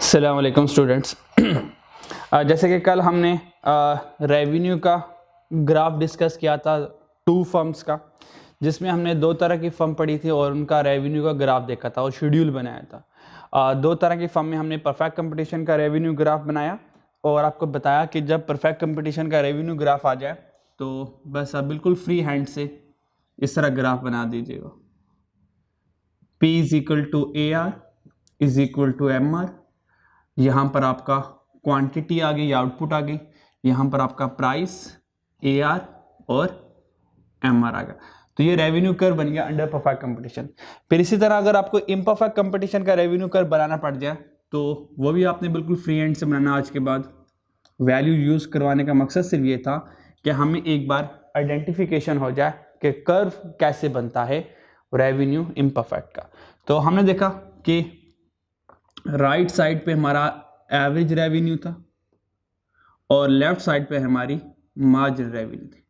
अस्सलाम वालेकुम स्टूडेंट्स। जैसे कि कल हमने रेवेन्यू का ग्राफ डिस्कस किया था टू फर्म्स का, जिसमें हमने दो तरह की फर्म पढ़ी थी और उनका रेवेन्यू का ग्राफ देखा था और शेड्यूल बनाया था। दो तरह की फर्म में हमने परफेक्ट कंपटीशन का रेवेन्यू ग्राफ बनाया और आपको बताया कि जब परफेक्ट कंपटीशन का रेवेन्यू ग्राफ आ जाए तो बस आप बिल्कुल फ्री हैंड से इस तरह ग्राफ बना दीजिएगा। P is equal to AR is equal to MR। यहाँ पर आपका क्वांटिटी आ गई, आउटपुट आ गई, यहाँ पर आपका प्राइस AR और MR आ गया। तो ये रेवेन्यू कर्व बन गया अंडर परफेक्ट कंपटीशन। फिर इसी तरह अगर आपको इम्परफेक्ट कंपटीशन का रेवेन्यू कर्व बनाना पड़ जाए तो वो भी आपने बिल्कुल फ्री हैंड से बनाना। आज के बाद वैल्यू यूज करवाने का मकसद सिर्फ ये था कि हमें एक बार आइडेंटिफिकेशन हो जाए कि कर्व कैसे बनता है रेवेन्यू इम्परफेक्ट का। तो हमने देखा कि राइट साइड पे हमारा एवरेज रेवेन्यू था और लेफ्ट साइड पे हमारी मार्जिन रेवेन्यू थी।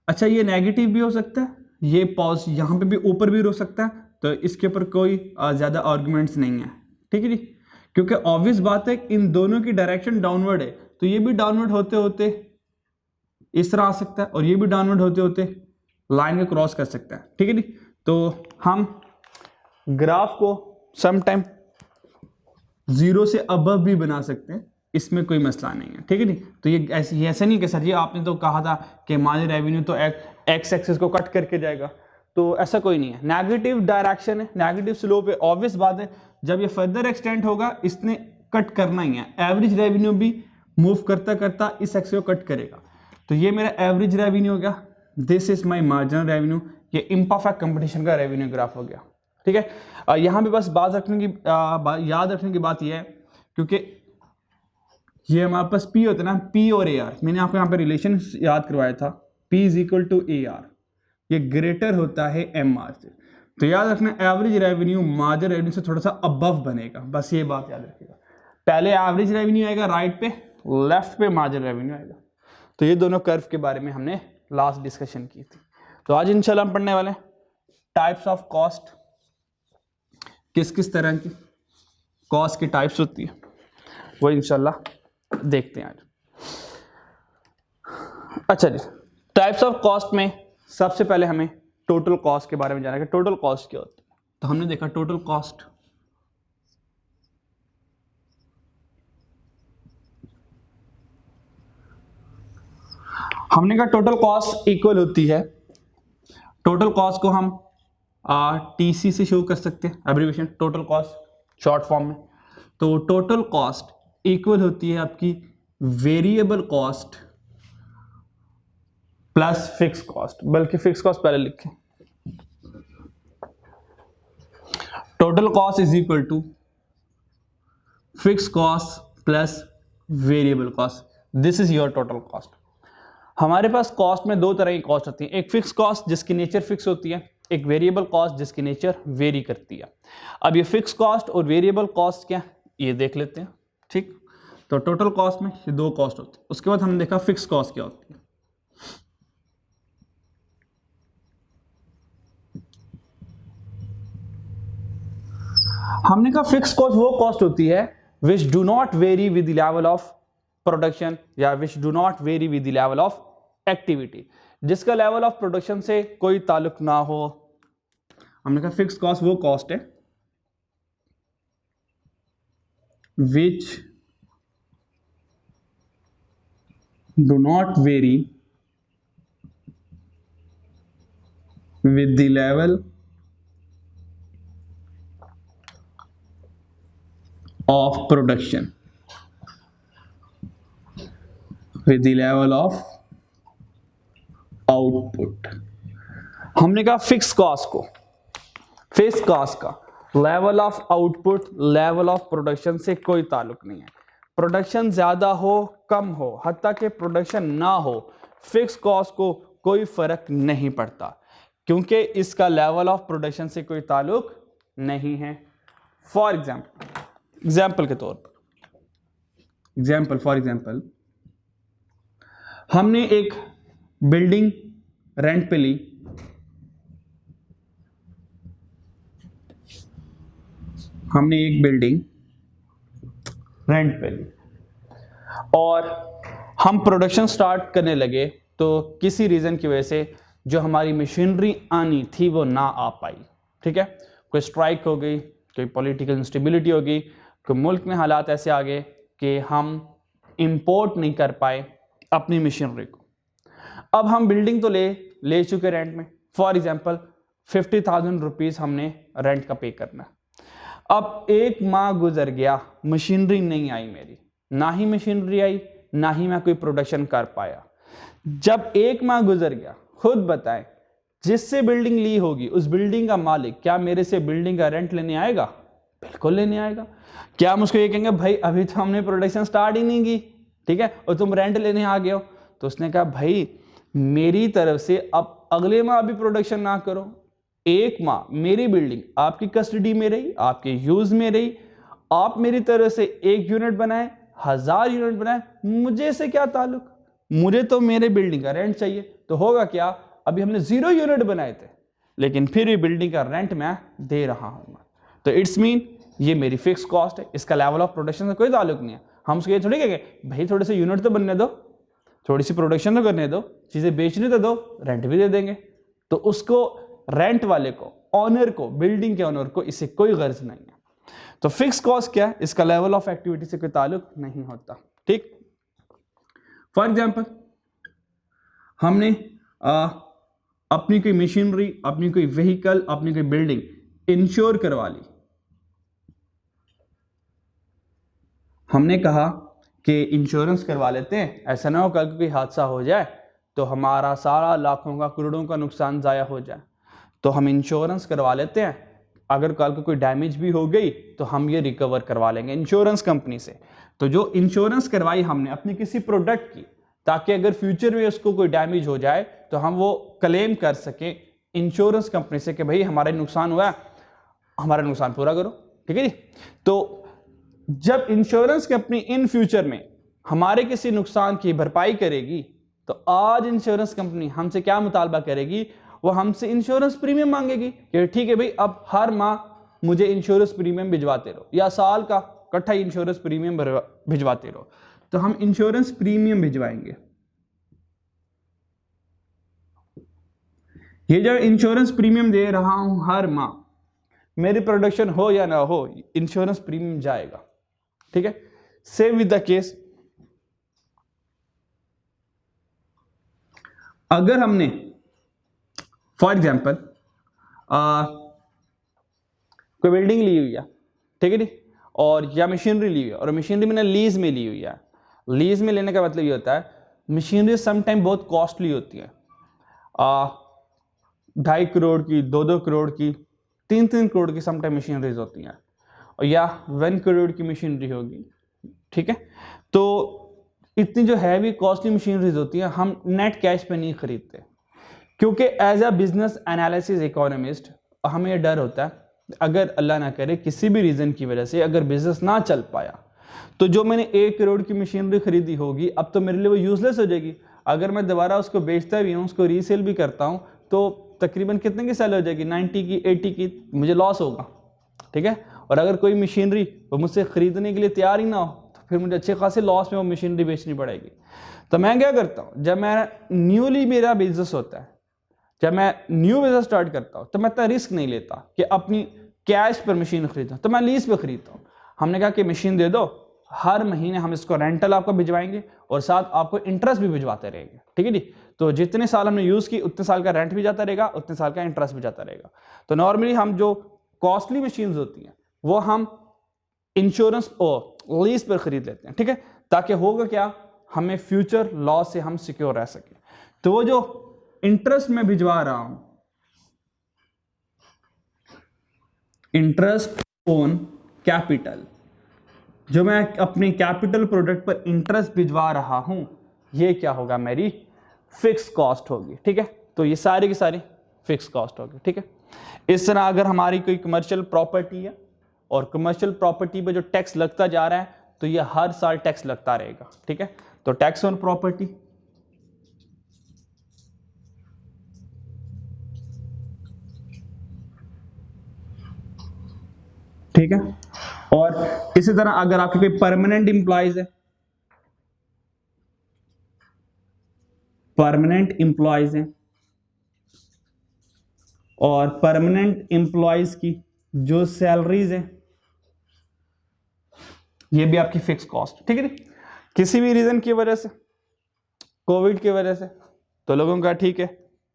अच्छा, ये नेगेटिव भी हो सकता है, ये पॉजिटिव, यहाँ पे भी ऊपर भी हो सकता है, तो इसके ऊपर कोई ज़्यादा आर्गुमेंट्स नहीं है, ठीक है जी। क्योंकि ऑब्वियस बात है इन दोनों की डायरेक्शन डाउनवर्ड है, तो ये भी डाउनवर्ड होते होते इस तरह आ सकता है और ये भी डाउनवर्ड होते होते लाइन को क्रॉस कर सकता है, ठीक है जी। तो हम ग्राफ को समटाइम 0 से अबव भी बना सकते हैं, इसमें कोई मसला नहीं है, ठीक है जी। तो ये ऐसे नहीं कि सर जी आपने तो कहा था कि मार्जिन रेवेन्यू तो एक्स एक्सिस को कट करके जाएगा, तो ऐसा कोई नहीं है। नेगेटिव डायरेक्शन है, नेगेटिव स्लोप है, ऑब्वियस बात है जब ये फर्दर एक्सटेंड होगा इसने कट करना ही है। एवरेज रेवेन्यू भी मूव करता करता इस एक्सिस को कट करेगा। तो ये मेरा एवरेज रेवेन्यू हो गया, this is my marginal revenue. ये इम्परफेक्ट कंपटीशन का रेवेन्यू ग्राफ हो गया, ठीक है। यहाँ पे बस याद रखने की बात यह है, क्योंकि ये हमारे पास P होता है ना, P और AR, मैंने आपको यहाँ पे रिलेशन याद करवाया था, P is equal to AR, ये ग्रेटर होता है MR से। तो याद रखना एवरेज रेवेन्यू मार्जिन रेवेन्यू से थोड़ा सा अबव बनेगा, बस ये बात याद रखिएगा। पहले एवरेज रेवेन्यू आएगा राइट पे, लेफ्ट पे मार्जिन रेवेन्यू आएगा। तो ये दोनों कर्व के बारे में हमने लास्ट डिस्कशन की थी। तो आज इंशाल्लाह हम पढ़ने वाले टाइप्स ऑफ कॉस्ट, किस किस तरह की कॉस्ट की टाइप्स होती है वो इंशाल्लाह देखते हैं आज। अच्छा जी, टाइप्स ऑफ कॉस्ट में सबसे पहले हमें टोटल कॉस्ट के बारे में जानना है कि टोटल कॉस्ट क्या होती है। तो हमने देखा total cost total cost equal होती है, टोटल कॉस्ट को हम TC से शो कर सकते हैं, abbreviation total cost short form में। तो टोटल कॉस्ट इक्वल होती है आपकी variable cost plus fix cost, बल्कि फिक्स कॉस्ट पहले लिखें। Total cost is equal to fix cost plus variable cost, this is your total cost. हमारे पास कॉस्ट में दो तरह की कॉस्ट होती है, एक फिक्स कॉस्ट जिसकी नेचर फिक्स होती है, एक वेरिएबल कॉस्ट जिसकी नेचर वेरी करती है। अब ये फिक्स कॉस्ट और वेरिएबल कॉस्ट क्या ये देख लेते हैं, ठीक। तो टोटल कॉस्ट में ये दो कॉस्ट होती है। उसके बाद हमने देखा फिक्स कॉस्ट क्या होती है। हमने कहा फिक्स कॉस्ट वो कॉस्ट होती है which do not vary with the level of production या which do not vary with the level of activity, जिसका लेवल ऑफ प्रोडक्शन से कोई ताल्लुक ना हो। हमने कहा फिक्स कॉस्ट वो कॉस्ट है which do not vary with the level of production, with the level of output। हमने कहा फिक्स कॉस्ट का level of output, level of production से कोई ताल्लुक नहीं है। प्रोडक्शन ज्यादा हो कम हो, हत्ता कि प्रोडक्शन ना हो, फिक्स कॉस्ट को कोई फर्क नहीं पड़ता, क्योंकि इसका लेवल ऑफ प्रोडक्शन से कोई ताल्लुक नहीं है। फॉर एग्जाम्पल के तौर पर, फॉर एग्जाम्पल हमने एक बिल्डिंग रेंट पे ली, हमने एक बिल्डिंग रेंट पे ली और हम प्रोडक्शन स्टार्ट करने लगे, तो किसी रीज़न की वजह से जो हमारी मशीनरी आनी थी वो ना आ पाई। ठीक है, कोई स्ट्राइक हो गई, कोई पॉलिटिकल इंस्टेबिलिटी हो गई, कोई मुल्क में हालात ऐसे आ गए कि हम इंपोर्ट नहीं कर पाए अपनी मशीनरी को। अब हम बिल्डिंग तो ले चुके रेंट में, फॉर एग्जांपल 50,000 रुपीज़ हमने रेंट का पे करना। अब 1 माह गुजर गया, मशीनरी नहीं आई मेरी, ना ही मशीनरी आई, ना ही मैं कोई प्रोडक्शन कर पाया। जब 1 माह गुजर गया, खुद बताएं, जिससे बिल्डिंग ली होगी उस बिल्डिंग का मालिक क्या मेरे से बिल्डिंग का रेंट लेने आएगा? बिल्कुल लेने आएगा। क्या हम उसको ये कहेंगे भाई अभी तो हमने प्रोडक्शन स्टार्ट ही नहीं की, ठीक है, और तुम रेंट लेने आ गए हो? तो उसने कहा भाई मेरी तरफ से अब अगले माह भी प्रोडक्शन ना करो, 1 माह मेरी बिल्डिंग आपकी कस्टडी में रही, आपके यूज में रही, आप मेरी तरफ से 1 यूनिट बनाए, 1000 यूनिट बनाए, मुझे से क्या ताल्लुक? मुझे तो मेरे बिल्डिंग का रेंट चाहिए। तो होगा क्या, अभी हमने 0 यूनिट बनाए थे लेकिन फिर भी बिल्डिंग का रेंट मैं दे रहा हूं। तो इट्स मीन ये मेरी फिक्स कॉस्ट है, इसका लेवल ऑफ प्रोडक्शन से कोई ताल्लुक नहीं है। हम उसको ये थोड़ी कहेंगे भाई थोड़े से यूनिट तो बनने दो, थोड़ी सी प्रोडक्शन तो करने दो, चीजें बेचने तो दो, रेंट भी दे देंगे। तो उसको, रेंट वाले को, ऑनर को, बिल्डिंग के ऑनर को इससे कोई गर्ज नहीं है। तो फिक्स कॉस्ट क्या है, इसका लेवल ऑफ एक्टिविटी से कोई ताल्लुक नहीं होता। ठीक, फॉर एग्जाम्पल हमने अपनी कोई मशीनरी, अपनी कोई व्हीकल, अपनी कोई बिल्डिंग इंश्योर करवा ली। हमने कहा कि इंश्योरेंस करवा लेते हैं, ऐसा ना हो कल को कोई हादसा हो जाए तो हमारा सारा लाखों का, करोड़ों का नुकसान ज़ाया हो जाए। तो हम इंश्योरेंस करवा लेते हैं, अगर कल को कोई डैमेज भी हो गई तो हम ये रिकवर करवा लेंगे इंश्योरेंस कंपनी से। तो जो इंश्योरेंस करवाई हमने अपनी किसी प्रोडक्ट की, ताकि अगर फ्यूचर में उसको कोई डैमेज हो जाए तो हम वो क्लेम कर सकें इंश्योरेंस कंपनी से कि भाई हमारा नुकसान हुआ है, हमारा नुकसान पूरा करो। ठीक है जी। तो जब इंश्योरेंस कंपनी इन फ्यूचर में हमारे किसी नुकसान की भरपाई करेगी तो आज इंश्योरेंस कंपनी हमसे क्या मुतालबा करेगी, वो हमसे इंश्योरेंस प्रीमियम मांगेगी कि ठीक है भाई अब हर माह मुझे इंश्योरेंस प्रीमियम भिजवाते रहो, या साल का इकट्ठा इंश्योरेंस प्रीमियम भिजवाते रहो। तो हम इंश्योरेंस प्रीमियम भिजवाएंगे। ये जो इंश्योरेंस प्रीमियम दे रहा हूं हर माह, मेरी प्रोडक्शन हो या ना हो, इंश्योरेंस प्रीमियम जाएगा। ठीक है, सेम विद द केस, अगर हमने फॉर एग्जाम्पल कोई बिल्डिंग ली हुई है, ठीक है जी, और या मशीनरी ली हुई है, और मशीनरी मैंने लीज में ली हुई है। लीज में लेने का मतलब ये होता है मशीनरी समटाइम बहुत कॉस्टली होती है, 2.5 करोड़ की, 2-2 करोड़ की, 3-3 करोड़ की समटाइम मशीनरीज होती हैं, और या 1 करोड़ की मशीनरी होगी। ठीक है, तो इतनी जो हैवी कॉस्टली मशीनरीज होती हैं हम नेट कैश पे नहीं खरीदते, क्योंकि as a business analysis economist हमें यह डर होता है अगर अल्लाह ना करे किसी भी रीज़न की वजह से अगर बिजनेस ना चल पाया तो जो मैंने 1 करोड़ की मशीनरी खरीदी होगी अब तो मेरे लिए वो यूजलेस हो जाएगी। अगर मैं दोबारा उसको बेचता भी हूँ, उसको रीसेल भी करता हूँ, तो तकरीबन कितने की सेल हो जाएगी, 90 की, 80 की, मुझे लॉस होगा। ठीक है, और अगर कोई मशीनरी वो मुझसे खरीदने के लिए तैयार ही ना हो तो फिर मुझे अच्छे खासे लॉस में वो मशीनरी बेचनी पड़ेगी। तो मैं क्या करता हूँ, जब मैं न्यूली मेरा बिजनेस होता है, जब मैं न्यू बिजनेस स्टार्ट करता हूँ तो मैं इतना रिस्क नहीं लेता कि अपनी कैश पर मशीन खरीदूँ, तो मैं लीज पे खरीदता हूँ। हमने कहा कि मशीन दे दो, हर महीने हम इसको रेंटल आपको भिजवाएंगे और साथ आपको इंटरेस्ट भी भिजवाते रहेंगे। ठीक है जी, तो जितने साल हमने यूज़ की उतने साल का रेंट भी जाता रहेगा, उतने साल का इंटरेस्ट भी जाता रहेगा। तो नॉर्मली हम जो कॉस्टली मशीन्स होती हैं वो हम इंश्योरेंस और लीज पर खरीद लेते हैं। ठीक है, ताकि होगा क्या, हमें फ्यूचर लॉस से हम सिक्योर रह सके। तो वो जो इंटरेस्ट में भिजवा रहा हूं, इंटरेस्ट ऑन कैपिटल, जो मैं अपनी कैपिटल प्रोडक्ट पर इंटरेस्ट भिजवा रहा हूं, ये क्या होगा, मेरी फिक्स कॉस्ट होगी। ठीक है, तो ये सारी की सारी फिक्स कॉस्ट होगी। ठीक है, इस तरह अगर हमारी कोई कमर्शियल प्रॉपर्टी है और कमर्शियल प्रॉपर्टी पे जो टैक्स लगता जा रहा है तो ये हर साल टैक्स लगता रहेगा। ठीक है, तो टैक्स ऑन प्रॉपर्टी, ठीक है। और इसी तरह अगर आपके कोई परमानेंट एम्प्लॉयज है, परमानेंट एम्प्लॉयज हैं, और परमानेंट एम्प्लॉयज की जो सैलरीज है ये भी आपकी फिक्स कॉस्ट, ठीक है। किसी भी रीजन की वजह से, कोविड की वजह से, तो लोगों का ठीक है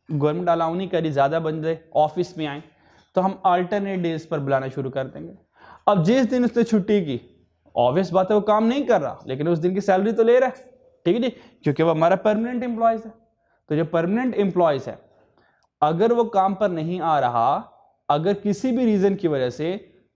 गवर्नमेंट अलाउ नहीं करी ज्यादा बंदे ऑफिस में आए, तो हम अल्टरनेट डेज पर बुलाना शुरू कर देंगे। अब जिस दिन उसने छुट्टी की, ऑब्वियस बात है वो काम नहीं कर रहा, लेकिन उस दिन की सैलरी तो ले रहा है, ठीक है जी, क्योंकि वो हमारा परमानेंट एम्प्लॉयज है। तो जो परमानेंट एम्प्लॉयज है, अगर वो काम पर नहीं आ रहा, अगर किसी भी रीजन की वजह से,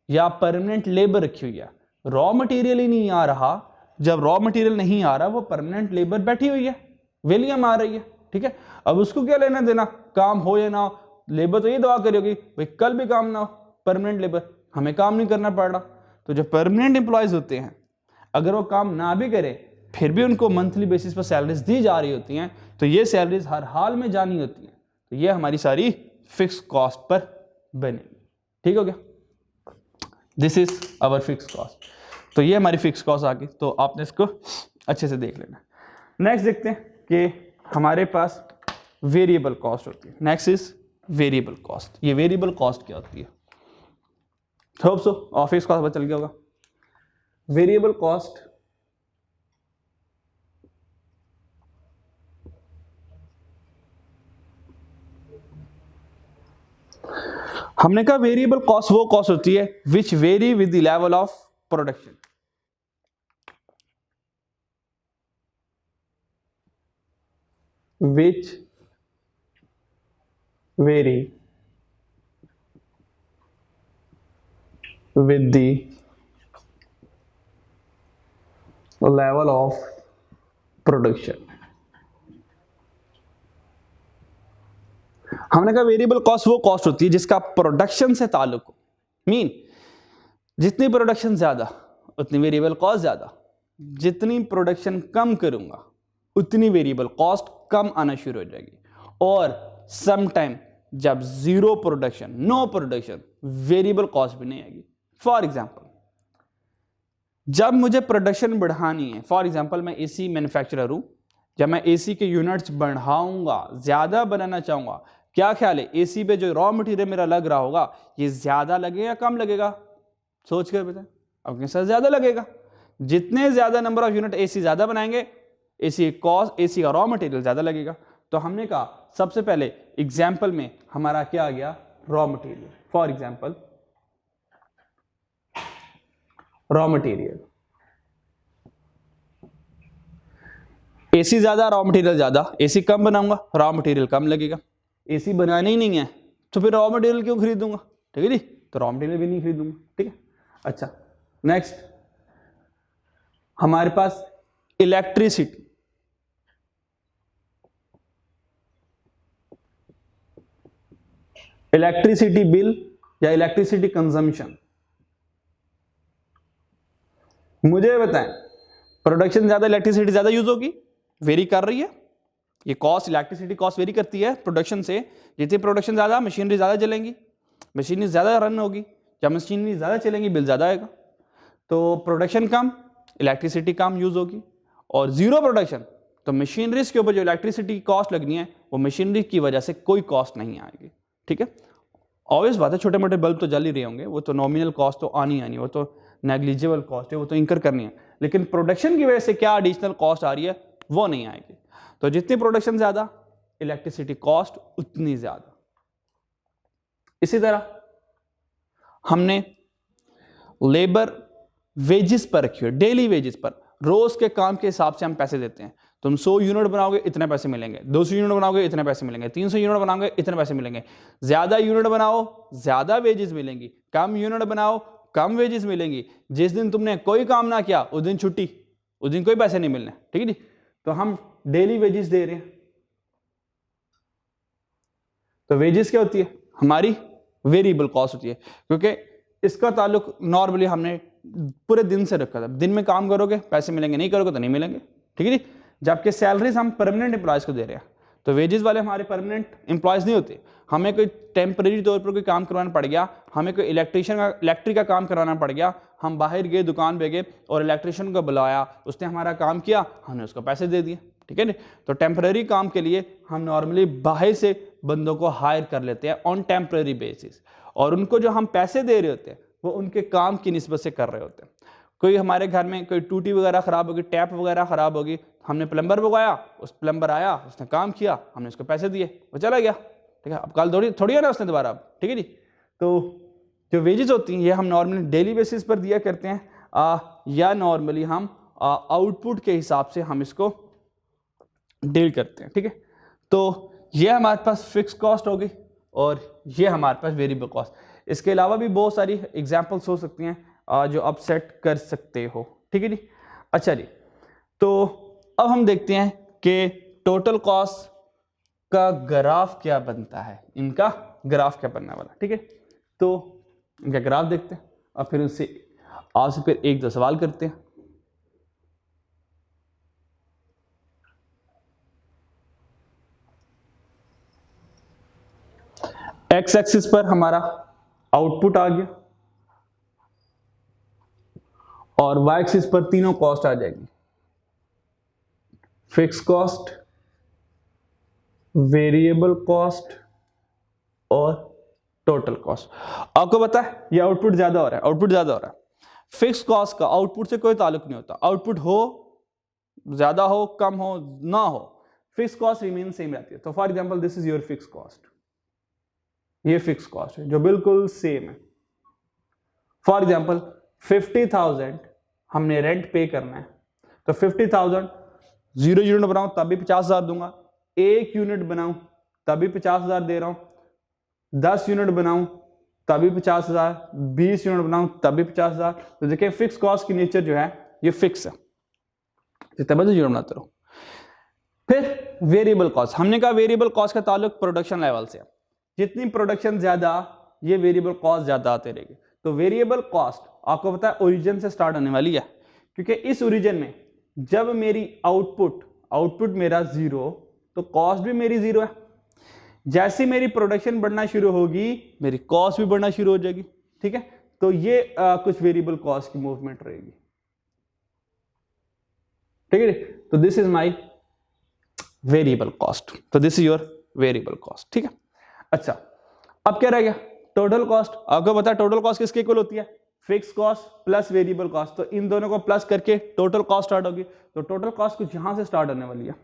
या परमानेंट लेबर रखी हुई है, रॉ मटेरियल ही नहीं आ रहा, जब रॉ मटेरियल नहीं आ रहा, वो परमानेंट लेबर बैठी हुई है, वेलियम आ रही है, ठीक है। अब उसको क्या लेना देना, काम हो या ना हो, लेबर तो ये दुआ करेगी भाई कल भी काम ना हो, परमानेंट लेबर, हमें काम नहीं करना पड़ रहा। तो जो परमानेंट एम्प्लॉयज होते हैं, अगर वो काम ना भी करे फिर भी उनको मंथली बेसिस पर सैलरीज दी जा रही होती हैं, तो ये सैलरीज हर हाल में जानी होती हैं, तो ये हमारी सारी फिक्स कॉस्ट पर बनेगी, ठीक हो गया। This is our fix cost. तो ये हमारी फिक्स कॉस्ट आ गई, तो आपने इसको अच्छे से देख लेना। नेक्स्ट देखते हैं कि हमारे पास वेरिएबल कॉस्ट होती है। Next is variable cost. ये वेरिएबल कॉस्ट क्या होती है? होप सो ऑफिस कॉस्ट पता चल गया होगा। वेरिएबल कॉस्ट हमने कहा वेरिएबल कॉस्ट वो कॉस्ट होती है which very with the level of production. which vary with the level of production। हमने कहा वेरिएबल कॉस्ट वो कॉस्ट होती है जिसका प्रोडक्शन से ताल्लुक हो। मीन जितनी प्रोडक्शन ज्यादा उतनी वेरिएबल कॉस्ट ज्यादा, जितनी प्रोडक्शन कम करूंगा उतनी वेरिएबल कॉस्ट कम आना शुरू हो जाएगी। और सम टाइम जब zero production, no production, variable cost भी नहीं आएगी। फॉर एग्जांपल जब मुझे प्रोडक्शन बढ़ानी है, फॉर एग्जांपल मैं एसी मैन्युफैक्चरर हूं, जब मैं एसी के यूनिट्स बढ़ाऊंगा, ज्यादा बनाना चाहूंगा, क्या ख्याल है एसी पे जो रॉ मटेरियल मेरा लग रहा होगा ये ज्यादा लगेगा या कम लगेगा? सोच कर बताएं। आपके साथ ज्यादा लगेगा। जितने ज्यादा नंबर ऑफ यूनिट एसी ज्यादा बनाएंगे, एसी कॉस्ट, एसी का रॉ मटेरियल ज्यादा लगेगा। तो हमने कहा सबसे पहले एग्जाम्पल में हमारा क्या आ गया? Raw material. For example raw material, AC ज्यादा रॉ मटेरियल ज्यादा, एसी कम बनाऊंगा रॉ मटेरियल कम लगेगा। एसी बनाना ही नहीं है तो फिर रॉ मटेरियल क्यों खरीदूंगा? ठीक है जी, तो रॉ मटेरियल भी नहीं खरीदूंगा, ठीक है। अच्छा नेक्स्ट हमारे पास इलेक्ट्रिसिटी। इलेक्ट्रिसिटी बिल या इलेक्ट्रिसिटी कंजम्पशन, मुझे बताएं प्रोडक्शन ज्यादा, इलेक्ट्रिसिटी ज्यादा यूज होगी, वेरी कर रही है। ये कॉस्ट, इलेक्ट्रिसिटी कॉस्ट वेरी करती है प्रोडक्शन से। जितनी प्रोडक्शन ज्यादा, मशीनरी ज्यादा चलेंगी, मशीनरी ज्यादा रन होगी, जब मशीनरी ज्यादा चलेंगी बिल ज्यादा आएगा। तो प्रोडक्शन कम, इलेक्ट्रिसिटी कम यूज होगी। और जीरो प्रोडक्शन तो मशीनरीज के ऊपर जो इलेक्ट्रिसिटी की कॉस्ट लगनी है वो मशीनरी की वजह से कोई कॉस्ट नहीं आएगी, ठीक है। ऑब्वियस बात है छोटे मोटे बल्ब तो जल ही रहे होंगे, वो तो नॉमिनल कॉस्ट तो आनी आनी, वो तो नेग्लिजिबल कॉस्ट है, वो तो इंकर करनी है। लेकिन प्रोडक्शन की वजह से क्या एडिशनल कॉस्ट आ रही है वो नहीं आएगी। तो जितनी प्रोडक्शन ज्यादा, इलेक्ट्रिसिटी कॉस्ट उतनी ज्यादा। इसी तरह हमने लेबर वेजेस पर रखी है, डेली वेजेस पर, रोज के काम के हिसाब से हम पैसे देते हैं। तुम 100 यूनिट बनाओगे इतने पैसे मिलेंगे, 200 यूनिट बनाओगे इतने पैसे मिलेंगे, 300 यूनिट बनाओगे इतने पैसे मिलेंगे। ज्यादा यूनिट बनाओ ज्यादा वेजेस मिलेंगी, कम यूनिट बनाओ कम वेजेस मिलेंगी। जिस दिन तुमने कोई काम ना किया उस दिन छुट्टी, उस दिन कोई पैसे नहीं मिलने, ठीक है जी। तो हम डेली वेजेस दे रहे हैं। तो वेजेस क्या होती है? हमारी वेरिएबल कॉस्ट होती है, क्योंकि इसका ताल्लुक नॉर्मली हमने पूरे दिन से रखा था। दिन में काम करोगे पैसे मिलेंगे, नहीं करोगे तो नहीं मिलेंगे, ठीक है जी। जबकि सैलरीज हम परमानेंट एम्प्लॉयज को दे रहे हैं, तो तो वेजेस वाले हमारे परमानेंट एम्प्लॉयज नहीं होते। हमें कोई टेम्परेरी तौर पर कोई काम करवाना पड़ गया, हमें कोई इलेक्ट्रिक का काम करवाना पड़ गया, हम बाहर गए, दुकान पे गए और इलेक्ट्रिशियन को बुलाया, उसने हमारा काम किया, हमने उसको पैसे दे दिए, ठीक है ना। तो टेम्परेरी काम के लिए हम नॉर्मली बाहर से बंदों को हायर कर लेते हैं ऑन टेम्परेरी बेसिस, और उनको जो हम पैसे दे रहे होते हैं वो उनके काम की निस्बत से कर रहे होते हैं। कोई हमारे घर में कोई टूटी वगैरह खराब होगी, टैप वगैरह खराब होगी, हमने प्लम्बर बुलाया, उस प्लम्बर आया, उसने काम किया, हमने उसको पैसे दिए, वो चला गया, ठीक है। अब कल थोड़ी है ना उसने दोबारा, अब ठीक है जी। तो जो वेजेस होती हैं ये हम नॉर्मली डेली बेसिस पर दिया करते हैं, या नॉर्मली हम आउटपुट के हिसाब से हम इसको डील करते हैं, ठीक है। तो ये हमारे पास फिक्स कॉस्ट होगी और ये हमारे पास वेरिएबल कॉस्ट। इसके अलावा भी बहुत सारी एग्जांपल्स हो सकती हैं जो आप सेट कर सकते हो, ठीक है जी। अच्छा जी, तो अब हम देखते हैं कि टोटल कॉस्ट का ग्राफ क्या बनता है, इनका ग्राफ क्या बनने वाला, ठीक है। तो इनका ग्राफ देखते हैं और फिर उससे आपसे फिर एक दो सवाल करते हैं। एक्स एक्सिस पर हमारा आउटपुट आ गया और वाई एक्सिस पर तीनों कॉस्ट आ जाएगी, फिक्स कॉस्ट, वेरिएबल कॉस्ट और टोटल कॉस्ट। आपको पता है ये आउटपुट ज्यादा हो रहा है, आउटपुट ज्यादा हो रहा है। फिक्स कॉस्ट का आउटपुट से कोई ताल्लुक नहीं होता, आउटपुट हो ज्यादा हो कम हो ना हो, फिक्स कॉस्ट रिमेन सेम रहती है। तो for example this is your fix cost, ये फिक्स कॉस्ट है जो बिल्कुल सेम है। फॉर एग्जांपल 50,000 हमने रेंट पे करना है, तो 50,000 0 यूनिट बनाऊं तब भी 50,000 दूंगा, 1 यूनिट बनाऊं तभी 50,000 दे रहा हूं, 10 यूनिट बनाऊं तभी 50,000, 20 यूनिट बनाऊं तभी 50,000। तो देखिए फिक्स कॉस्ट की नेचर जो है ये फिक्स है, जितना यूनिट बनाते रहो। फिर वेरिएबल कॉस्ट, हमने कहा वेरिएबल कॉस्ट का ताल्लुक प्रोडक्शन लेवल से है, जितनी प्रोडक्शन ज्यादा ये वेरिएबल कॉस्ट ज्यादा आते रहेगी। तो वेरिएबल कॉस्ट आपको पता है ओरिजिन से स्टार्ट होने वाली है, क्योंकि इस ओरिजिन में जब मेरी आउटपुट मेरा 0 तो कॉस्ट भी मेरी 0 है। जैसे मेरी प्रोडक्शन बढ़ना शुरू होगी मेरी कॉस्ट भी बढ़ना शुरू हो जाएगी, ठीक है। तो ये कुछ वेरिएबल कॉस्ट की मूवमेंट रहेगी, ठीक है। तो this is my variable cost, तो this is your variable cost, ठीक है। अच्छा, अब क्या रह गया टोटल कॉस्ट। आपको पता है टोटल कॉस्ट किसके इक्वल होती है, fix cost plus variable cost. तो इन दोनों को प्लस करके टोटल कॉस्ट स्टार्ट होगी। तो टोटल कॉस्ट कुछ यहां से स्टार्ट होने वाली है,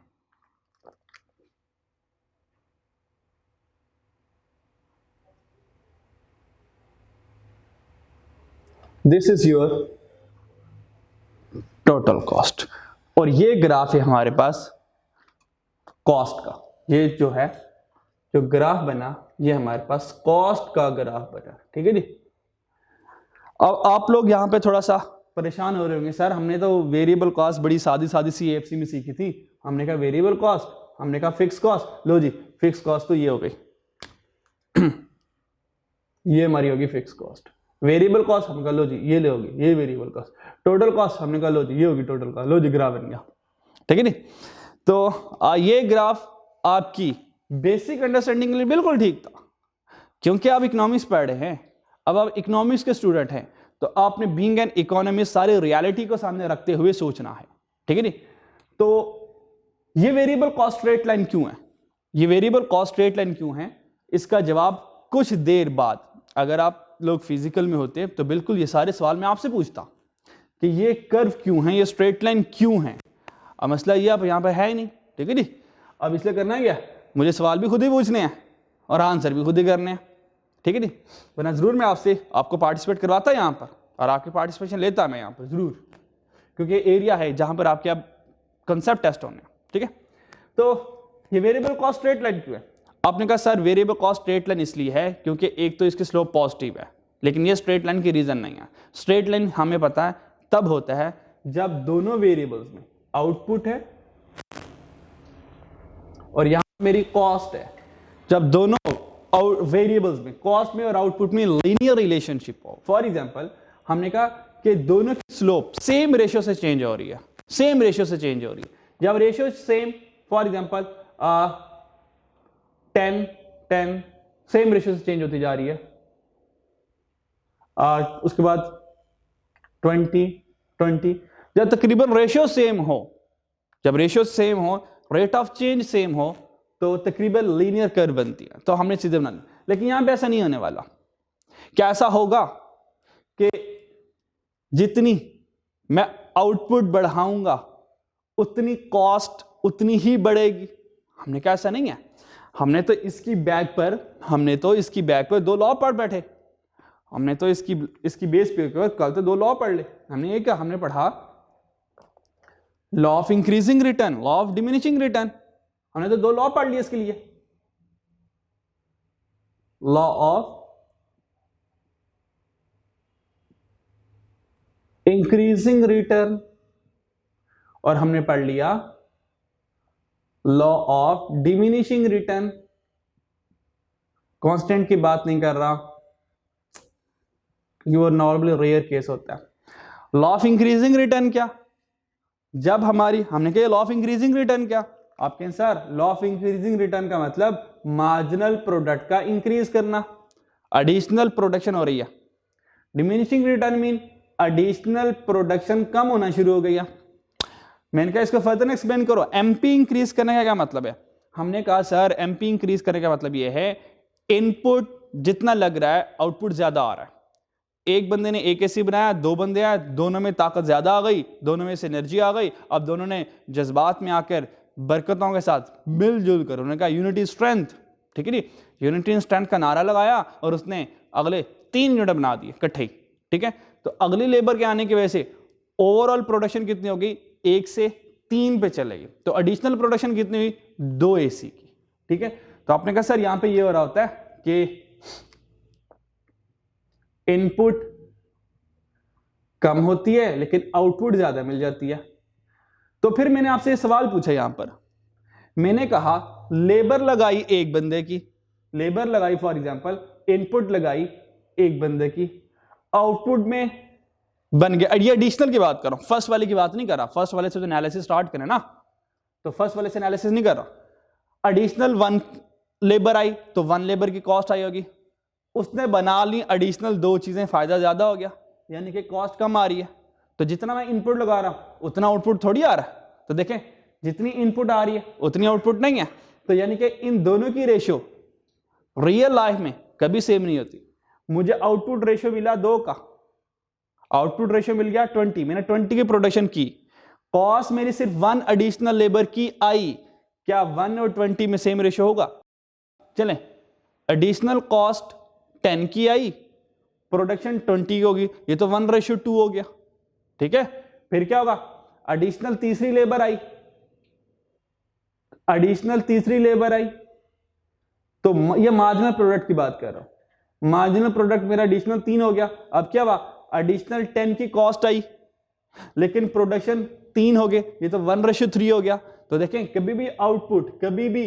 this is your total cost. और ये ग्राफ है हमारे पास कॉस्ट का, ये जो है जो ग्राफ बना ये हमारे पास कॉस्ट का ग्राफ बना, ठीक है जी। अब आप लोग यहां पे थोड़ा सा परेशान हो रहे होंगे, सर हमने तो वेरिएबल कॉस्ट बड़ी सादी सादी सी एएफसी में सीखी थी, हमने कहा वेरिएबल कॉस्ट, हमने कहा फिक्स कॉस्ट, लो जी फिक्स कॉस्ट तो ये हो गई ये हमारी होगी फिक्स कॉस्ट। वेरिएबल कॉस्ट हमने कहा लो जी ये ले होगी, ये वेरिएबल कॉस्ट। टोटल कॉस्ट हमने कहा लो जी ये होगी टोटल कॉस्ट, लो जी ग्राफ बन गया, ठीक है नी। तो ये ग्राफ आपकी बेसिक अंडरस्टैंडिंग के लिए बिल्कुल ठीक था, क्योंकि आप इकोनॉमिक्स पढ़ रहे हैं, अब आप इकोनॉमिक्स के स्टूडेंट हैं, तो आपने बीइंग एन इकोनॉमिस्ट सारे रियलिटी को सामने रखते हुए सोचना है, ठीक है नी। तो ये वेरिएबल कॉस्ट स्ट्रेट लाइन क्यों है, ये वेरिएबल कॉस्ट स्ट्रेट लाइन क्यों है, इसका जवाब कुछ देर बाद, अगर आप लोग फिजिकल में होते तो बिल्कुल ये सारे सवाल मैं आपसे पूछता कि ये कर्व क्यों है, ये स्ट्रेट लाइन क्यों है। अब मसला ये अब यहाँ पे है ही नहीं, ठीक है जी। अब इसलिए करना है क्या, मुझे सवाल भी खुद ही पूछने हैं और आंसर भी खुद ही करने हैं, ठीक है जी। वरना जरूर मैं आपको पार्टिसिपेट करवाता यहाँ पर और आपकी पार्टिसिपेशन लेता मैं यहाँ पर जरूर, क्योंकि एरिया है जहाँ पर आपके अब कंसेप्ट टेस्ट होने, ठीक है। तो ये वेरिएबल कॉस्ट स्ट्रेट लाइन क्यों है, आपने कहा sir variable cost straight line इसलिए है क्योंकि एक तो इसकी स्लोप पॉजिटिव है, लेकिन ये स्ट्रेट लाइन की रीजन नहीं है। स्ट्रेट लाइन हमें पता है तब होता है जब दोनों वेरिएबल्स में आउटपुट है और यहां मेरी कॉस्ट है, जब दोनों वेरिएबल्स में कॉस्ट में और आउटपुट में लीनियर रिलेशनशिप हो। फॉर एग्जांपल हमने कहा कि दोनों की स्लोप सेम रेशियो से चेंज हो रही है, सेम रेशियो से चेंज हो रही है। जब ratio same, for example 10 10 same ratio से चेंज होती जा रही है। उसके बाद 20 20, जब तकरीबन रेशियो सेम हो, जब रेशियो सेम हो, रेट ऑफ चेंज सेम हो, तो तकरीबन लीनियर कर्व बनती है। तो हमने चीजें बना ली, लेकिन यहां पे ऐसा नहीं होने वाला। क्या ऐसा होगा कि जितनी मैं आउटपुट बढ़ाऊंगा उतनी कॉस्ट उतनी ही बढ़ेगी? हमने कहा ऐसा नहीं है। हमने तो इसकी बैक पर दो लॉ पढ़ बैठे। हमने तो इसकी बेस पे कल तो दो लॉ पढ़ ले। हमने ये क्या, हमने पढ़ा law of increasing return, law of diminishing return. हमने तो दो लॉ पढ़ लिए इसके लिए, लॉ ऑफ इंक्रीजिंग रिटर्न और हमने पढ़ लिया law of diminishing return. Constant की बात नहीं कर रहा, ये नॉर्मली रेयर केस होता है। लॉ ऑफ इंक्रीजिंग रिटर्न क्या, जब हमने कहा लॉ ऑफ इंक्रीजिंग रिटर्न क्या, आप कहें sir law of increasing return का मतलब मार्जिनल प्रोडक्ट का इंक्रीज करना, एडिशनल प्रोडक्शन हो रही है। Diminishing return mean additional production कम होना शुरू हो गया। मैंने कहा इसको फर्दर एक्सप्लेन करो, एमपी इंक्रीज करने का क्या मतलब है? हमने कहा सर एमपी इंक्रीज करने का मतलब यह है इनपुट जितना लग रहा है आउटपुट ज्यादा आ रहा है। एक बंदे ने एक एसी बनाया, दो बंदे आए, दोनों में ताकत ज्यादा आ गई, दोनों में सिनर्जी आ गई। अब दोनों ने जज्बात में आकर बरकतों के साथ मिलजुल कर उन्होंने कहा यूनिटी स्ट्रेंथ, ठीक है जी, यूनिटी स्ट्रेंथ का नारा लगाया और उसने अगले 3 यूनिट बना दिए इकट्ठे ही, ठीक है। तो अगली लेबर के आने की वजह से ओवरऑल प्रोडक्शन कितनी होगी, 1 से 3 पे चलेगी। तो एडिशनल प्रोडक्शन कितनी हुई, 2 एसी की, ठीक है। तो आपने कहा सर यहां पे ये हो रहा होता है कि इनपुट कम होती है लेकिन आउटपुट ज्यादा मिल जाती है। तो फिर मैंने आपसे ये सवाल पूछा, यहां पर मैंने कहा लेबर लगाई एक बंदे की, लेबर लगाई फॉर एग्जांपल, इनपुट लगाई एक बंदे की, आउटपुट में बन गया। ये एडिशनल की बात कर रहा हूं, फर्स्ट वाले की बात नहीं कर रहा। फर्स्ट वाले से तो एनालिसिस स्टार्ट करें ना, तो फर्स्ट वाले से एनालिसिस नहीं कर रहा। एडिशनल 1 लेबर आई तो 1 लेबर की कॉस्ट आई होगी, उसने बना ली एडिशनल 2 चीजें, फायदा ज्यादा हो गया, यानी कि कॉस्ट कम आ रही है। तो जितना मैं इनपुट लगा रहा हूं उतना आउटपुट थोड़ी आ रहा है। तो देखें जितनी इनपुट आ रही है उतनी आउटपुट नहीं है। तो यानी कि इन दोनों की रेशियो रियल लाइफ में कभी सेम नहीं होती। मुझे आउटपुट रेशियो मिला 2 का, आउटपुट रेशियो मिल गया 20, मैंने 20 की प्रोडक्शन की, कॉस्ट मेरी सिर्फ 1 एडिशनल लेबर की आई, क्या 1 और 20 में सेम रेशियो होगा? चलें, एडिशनल कॉस्ट 10 की आई, प्रोडक्शन 20 की होगी, ये तो 1:2 हो गया, ठीक है। फिर क्या होगा, एडिशनल तीसरी लेबर आई, एडिशनल तीसरी लेबर आई, तो ये मार्जिनल प्रोडक्ट की बात कर रहा हूं। मार्जिनल प्रोडक्ट मेरा एडिशनल 3 हो गया। अब क्या हुआ, एडिशनल 10 की कॉस्ट आई लेकिन प्रोडक्शन 3 हो गए, ये तो 1:3 हो गया। तो देखें कभी भी आउटपुट, कभी भी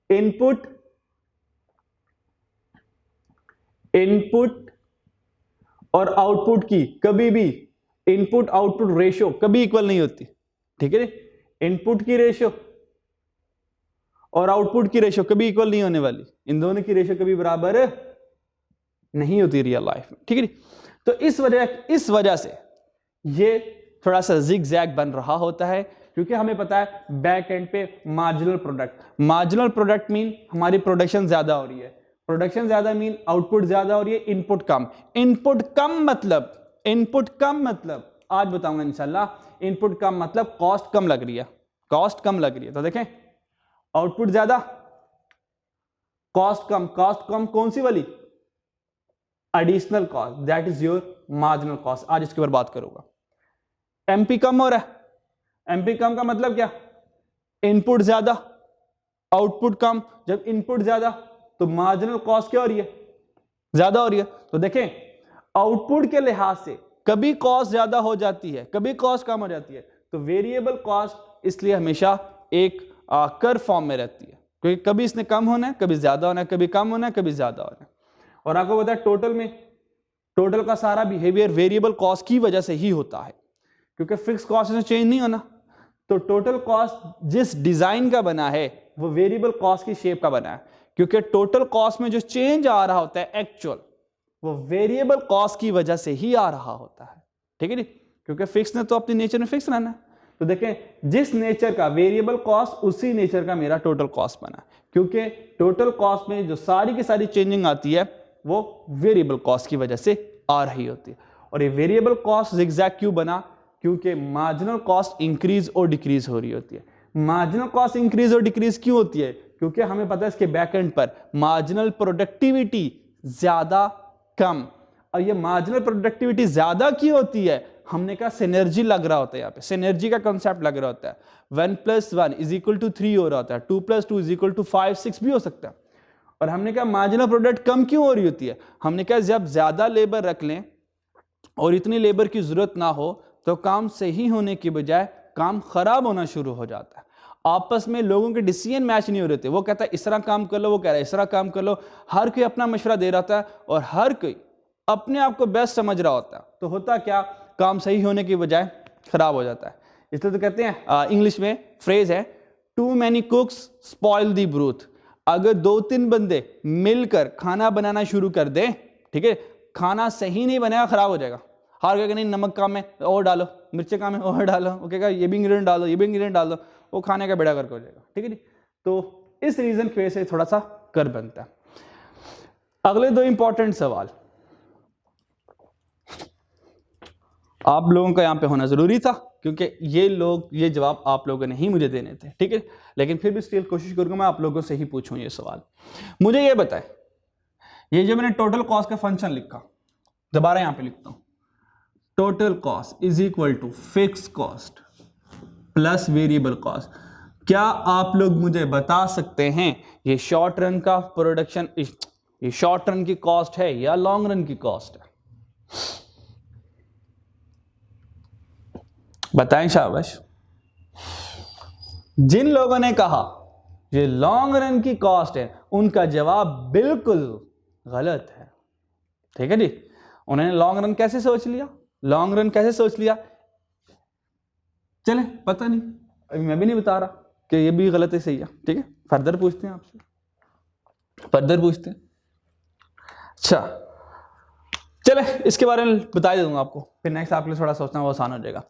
इनपुट और आउटपुट की, कभी भी इनपुट आउटपुट रेशियो कभी इक्वल नहीं होती, ठीक है। इनपुट की रेशियो और आउटपुट की रेशियो कभी इक्वल नहीं होने वाली, इन दोनों की रेशियो कभी बराबर नहीं होती रियल लाइफ में, ठीक है। तो इस वजह से ये थोड़ा सा जिग जैग बन रहा होता है, क्योंकि हमें पता है बैक एंड पे मार्जिनल प्रोडक्ट मीन हमारी प्रोडक्शन ज्यादा हो रही है, प्रोडक्शन ज्यादा मीन आउटपुट ज्यादा हो रही है, इनपुट कम। इनपुट कम मतलब आज बताऊंगा इंशाल्लाह। इनपुट कम मतलब कॉस्ट कम लग रही है, कॉस्ट कम लग रही है। तो देखें आउटपुट ज्यादा, कॉस्ट कम कौन सी वाली, additional cost, that is your marginal cost. आज इसके ऊपर बात करूंगा। एमपी कम हो रहा है, एमपी कम का मतलब क्या, इनपुट ज्यादा आउटपुट कम। जब इनपुट ज्यादा तो मार्जिनल कॉस्ट क्या हो रही है, ज्यादा हो रही है। तो देखें आउटपुट के लिहाज से कभी कॉस्ट ज्यादा हो जाती है, कभी कॉस्ट कम हो जाती है। तो वेरिएबल कॉस्ट इसलिए हमेशा एक कर्व फॉर्म में रहती है, क्योंकि कभी इसने कम होना है, कभी ज्यादा होना है, कभी कम होना है, कभी ज्यादा होना है। और आपको पता है टोटल का सारा बिहेवियर वेरिएबल कॉस्ट की वजह से ही होता है, क्योंकि फिक्स कॉस्ट से चेंज नहीं होना। तो टोटल कॉस्ट जिस डिजाइन का बना है वो वेरिएबल कॉस्ट की शेप का बना है, क्योंकि टोटल कॉस्ट में जो चेंज आ रहा होता है एक्चुअल, वो वेरिएबल कॉस्ट की वजह से ही आ रहा होता है, ठीक है जी, क्योंकि फिक्स ने तो अपने नेचर में फिक्स रहना है। तो देखें जिस नेचर का वेरिएबल कॉस्ट उसी नेचर का मेरा टोटल कॉस्ट बना, क्योंकि टोटल कॉस्ट में जो सारी की सारी चेंजिंग आती है वो वेरिएबल कॉस्ट की वजह से आ रही होती है। और ये वेरिएबल कॉस्ट ज़िगज़ैग क्यों बना? क्योंकि मार्जिनल कॉस्ट इंक्रीज और डिक्रीज हो रही होती है। मार्जिनल कॉस्ट इंक्रीज और डिक्रीज क्यों होती है? क्योंकि हमें पता है इसके बैक एंड पर मार्जिनल प्रोडक्टिविटी ज्यादा कम, और ये मार्जिनल प्रोडक्टिविटी ज्यादा क्यों होती है? हमने कहा सिनर्जी लग रहा होता है, यहाँ पे सिनर्जी का कंसेप्ट लग रहा होता है। 1 + 1 = 3 हो रहा होता है, 2 + 2 = 5, 6 भी हो सकता है। और हमने कहा मार्जिनल प्रोडक्ट कम क्यों हो रही होती है? हमने कहा जब ज्यादा लेबर रख लें और इतनी लेबर की जरूरत ना हो तो काम सही होने की बजाय काम खराब होना शुरू हो जाता है। आपस में लोगों के डिसीजन मैच नहीं हो रहे थे, वो कहता है इस तरह काम कर लो, वो कह रहा है इस तरह काम कर लो, हर कोई अपना मशवरा दे रहा था और हर कोई अपने आप को बेस्ट समझ रहा होता है। तो होता क्या, काम सही होने की बजाय खराब हो जाता है। इसलिए तो कहते हैं इंग्लिश में फ्रेज है, too many cooks spoil the broth. अगर 2-3 बंदे मिलकर खाना बनाना शुरू कर दें, ठीक है, खाना सही नहीं बनेगा, खराब हो जाएगा। हार कहेगा नहीं नमक कम है और डालो, मिर्चें कम है और डालो, वो कहेगा ये भी इंग्रेडिएंट डाल दो, ये भी इंग्रेडिएंट डाल दो, वो खाने का बेड़ा गर्क हो जाएगा, ठीक है जी। तो इस रीजन की वजह से थोड़ा सा कर बनता है। अगले 2 इंपॉर्टेंट सवाल आप लोगों का यहां पे होना जरूरी था, क्योंकि ये जवाब आप लोगों ने ही मुझे देने थे, ठीक है, लेकिन फिर भी स्टिल कोशिश करूंगा मैं आप लोगों से ही पूछूं ये सवाल। मुझे ये बताएं, ये जो मैंने टोटल कॉस्ट का फंक्शन लिखा, दोबारा यहां पे लिखता हूं, total cost = fix cost plus variable cost. क्या आप लोग मुझे बता सकते हैं ये शॉर्ट रन का प्रोडक्शन, ये शॉर्ट रन की कॉस्ट है या लॉन्ग रन की कॉस्ट है? बताएं शाबाश। जिन लोगों ने कहा ये लॉन्ग रन की कॉस्ट है, उनका जवाब बिल्कुल गलत है, ठीक है जी। उन्होंने लॉन्ग रन कैसे सोच लिया? लॉन्ग रन कैसे सोच लिया? चले पता नहीं, अभी मैं भी नहीं बता रहा कि ये भी गलत है सही है, ठीक है, फर्दर पूछते हैं आपसे, फर्दर पूछते हैं। अच्छा चले इसके बारे में बता दूंगा आपको, फिर नेक्स्ट आपके लिए थोड़ा सोचना वो आसान हो जाएगा।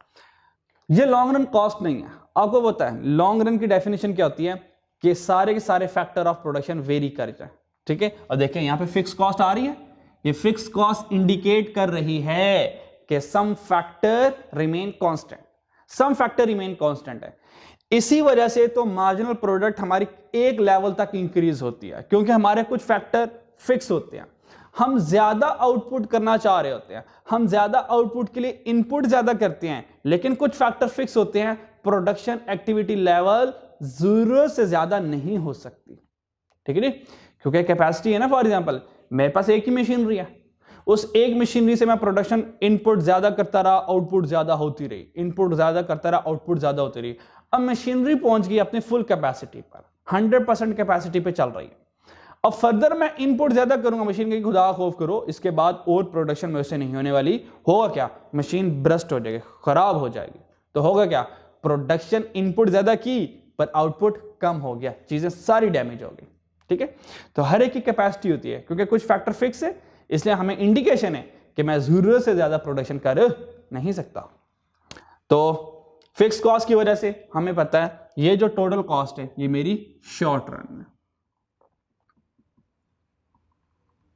ये लॉन्ग रन कॉस्ट नहीं है, आपको पता है लॉन्ग रन की डेफिनेशन क्या होती है कि सारे के सारे फैक्टर ऑफ प्रोडक्शन वेरी कर जाए, ठीक है। और देखें यहां पे फिक्स कॉस्ट आ रही है, ये फिक्स कॉस्ट इंडिकेट कर रही है कि some factor remain constant, some factor remain constant है। इसी वजह से तो मार्जिनल प्रोडक्ट हमारी एक लेवल तक इंक्रीज होती है, क्योंकि हमारे कुछ फैक्टर फिक्स होते हैं। हम ज्यादा आउटपुट करना चाह रहे होते हैं, हम ज्यादा आउटपुट के लिए इनपुट ज्यादा करते हैं, लेकिन कुछ फैक्टर फिक्स होते हैं, प्रोडक्शन एक्टिविटी लेवल जरूरत से ज्यादा नहीं हो सकती, ठीक है, क्योंकि कैपेसिटी है ना। फॉर एग्जांपल मेरे पास एक ही मशीनरी है, उस एक मशीनरी से मैं प्रोडक्शन इनपुट ज्यादा करता रहा, आउटपुट ज्यादा होती रही, इनपुट ज्यादा करता रहा, आउटपुट ज्यादा होती रही। अब मशीनरी पहुंच गई अपने फुल कैपेसिटी पर, 100% कैपेसिटी पे चल रही है। अब फर्दर मैं इनपुट ज्यादा करूंगा मशीन की, खुदा खौफ करो, इसके बाद और प्रोडक्शन में से नहीं होने वाली, होगा क्या, मशीन ब्रस्ट हो जाएगी, खराब हो जाएगी। तो होगा क्या, प्रोडक्शन इनपुट ज्यादा की पर आउटपुट कम हो गया, चीजें सारी डैमेज हो गई, ठीक है। तो हर एक की कैपेसिटी होती है, क्योंकि कुछ फैक्टर फिक्स है, इसलिए हमें इंडिकेशन है कि मैं जरूरत से ज्यादा प्रोडक्शन कर नहीं सकता। तो फिक्स कॉस्ट की वजह से हमें पता है ये जो टोटल कॉस्ट है ये मेरी शॉर्ट रन है,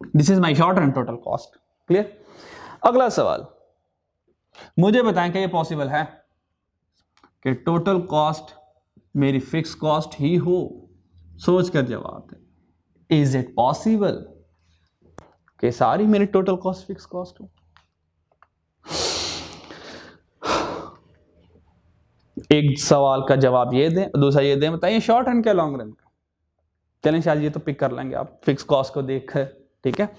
this is my short run total cost. Clear. अगला सवाल, मुझे बताएं क्या ये पॉसिबल है कि टोटल कॉस्ट मेरी फिक्स कॉस्ट ही हो? सोच कर जवाब दें, इज इट पॉसिबल कि सारी मेरी टोटल कॉस्ट फिक्स कॉस्ट हो? एक सवाल का जवाब ये दें, दूसरा ये दें, बताइए शॉर्ट रन क्या लॉन्ग रन का? चलें शायद ये तो पिक कर लेंगे आप फिक्स कॉस्ट को देखकर, ठीक है।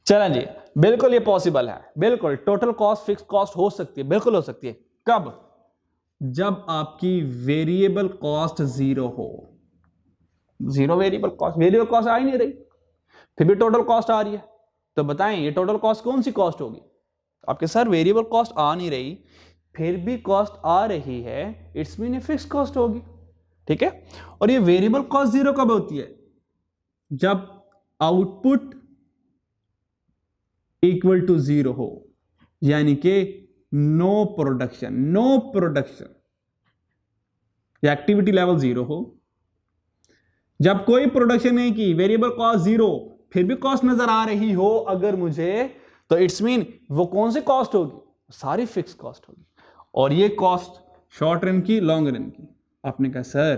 चलें जी, बिल्कुल ये पॉसिबल है, बिल्कुल टोटल कॉस्ट फिक्स कॉस्ट हो सकती है, बिल्कुल हो सकती है। कब? जब आपकी वेरिएबल कॉस्ट जीरो हो। जीरो वेरिएबल कॉस्ट आ ही नहीं रही, फिर भी टोटल कॉस्ट आ रही है, तो बताएं ये टोटल कॉस्ट कौन सी कॉस्ट होगी? आपके सर वेरिएबल कॉस्ट आ नहीं रही, फिर भी कॉस्ट आ रही है, इट्स मीन फिक्स कॉस्ट होगी, ठीक है। और ये वेरिएबल कॉस्ट जीरो कब होती है? जब आउटपुट इक्वल टू जीरो हो, यानी कि नो प्रोडक्शन या एक्टिविटी लेवल जीरो हो। जब कोई प्रोडक्शन नहीं की, वेरिएबल कॉस्ट जीरो, फिर भी कॉस्ट नजर आ रही हो अगर मुझे, तो इट्स मीन वो कौन सी कॉस्ट होगी? सारी फिक्स कॉस्ट होगी। और ये कॉस्ट शॉर्ट रन की, लॉन्ग रन की? आपने कहा सर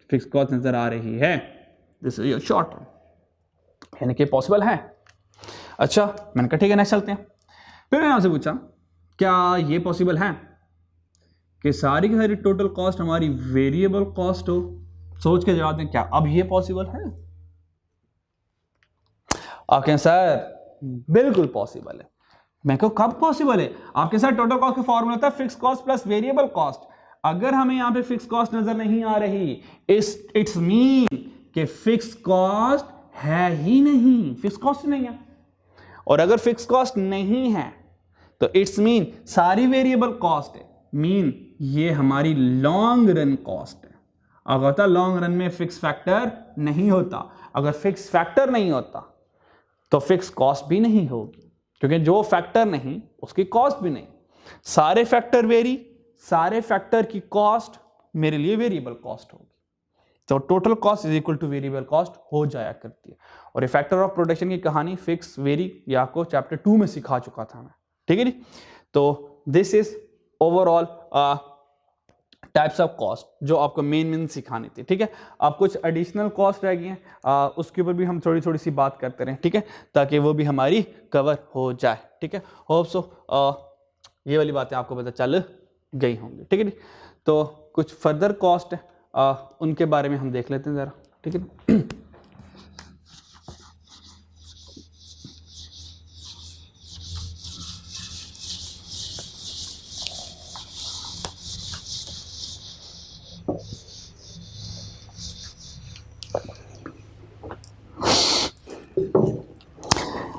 फिक्स कॉस्ट नजर आ रही है, this is your short run, यानी कि पॉसिबल है। अच्छा, मैंने कहा ठीक है, नेक्स्ट चलते हैं। फिर मैंने आपसे पूछा क्या ये पॉसिबल है कि सारी की सारी टोटल कॉस्ट हमारी वेरिएबल कॉस्ट हो? सोच के जवाब दें, क्या अब ये पॉसिबल है? आप कहें सर बिल्कुल पॉसिबल है। मैं कहूं कब पॉसिबल है? आपके साथ टोटल कॉस्ट का फॉर्मूला था fix cost plus variable cost. अगर हमें यहां पे फिक्स कॉस्ट नजर नहीं आ रही, इट्स मीन कि फिक्स कॉस्ट है ही नहीं, फिक्स कॉस्ट नहीं है। और अगर फिक्स कॉस्ट नहीं है तो इट्स मीन सारी वेरिएबल कॉस्ट है, मीन ये हमारी लॉन्ग रन कॉस्ट है। अगर होता लॉन्ग रन में फिक्स फैक्टर नहीं होता, अगर फिक्स फैक्टर नहीं होता तो फिक्स कॉस्ट भी नहीं होगी, क्योंकि जो फैक्टर नहीं उसकी कॉस्ट भी नहीं। सारे फैक्टर वेरी, सारे फैक्टर की कॉस्ट मेरे लिए वेरिएबल कॉस्ट होगी, तो total cost is equal two variable cost हो जाया करती है। और ये फैक्टर ऑफ प्रोडक्शन की कहानी फिक्स वेरी ये आपको चैप्टर 2 में सिखा चुका था मैं, ठीक है जी। तो this is overall types of cost जो आपको मेन सिखानी थी, ठीक है। अब कुछ एडिशनल कॉस्ट रह गई हैं, उसके ऊपर भी हम थोड़ी सी बात करते रहें, ठीक है, ताकि वो भी हमारी कवर हो जाए, ठीक है। होप सो ये वाली बातें आपको पता चल गई होंगी, ठीक है जी। तो कुछ फर्दर कॉस्ट है, उनके बारे में हम देख लेते हैं ज़रा, ठीक है।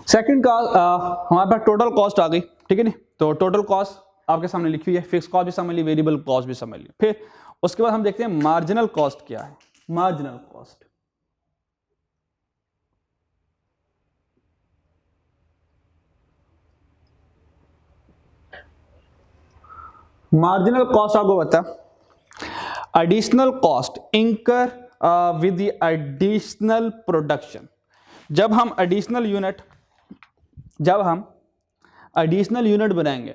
सेकंड का हमारे पास टोटल कॉस्ट आ गई, ठीक है नी। तो टोटल कॉस्ट आपके सामने लिखी हुई है, फिक्स कॉस्ट भी समझ ली, वेरिएबल कॉस्ट भी समझ ली। फिर उसके बाद हम देखते हैं मार्जिनल कॉस्ट क्या है। मार्जिनल कॉस्ट, मार्जिनल कॉस्ट आपको पता है additional cost incur with the additional production. जब हम एडिशनल यूनिट बनाएंगे,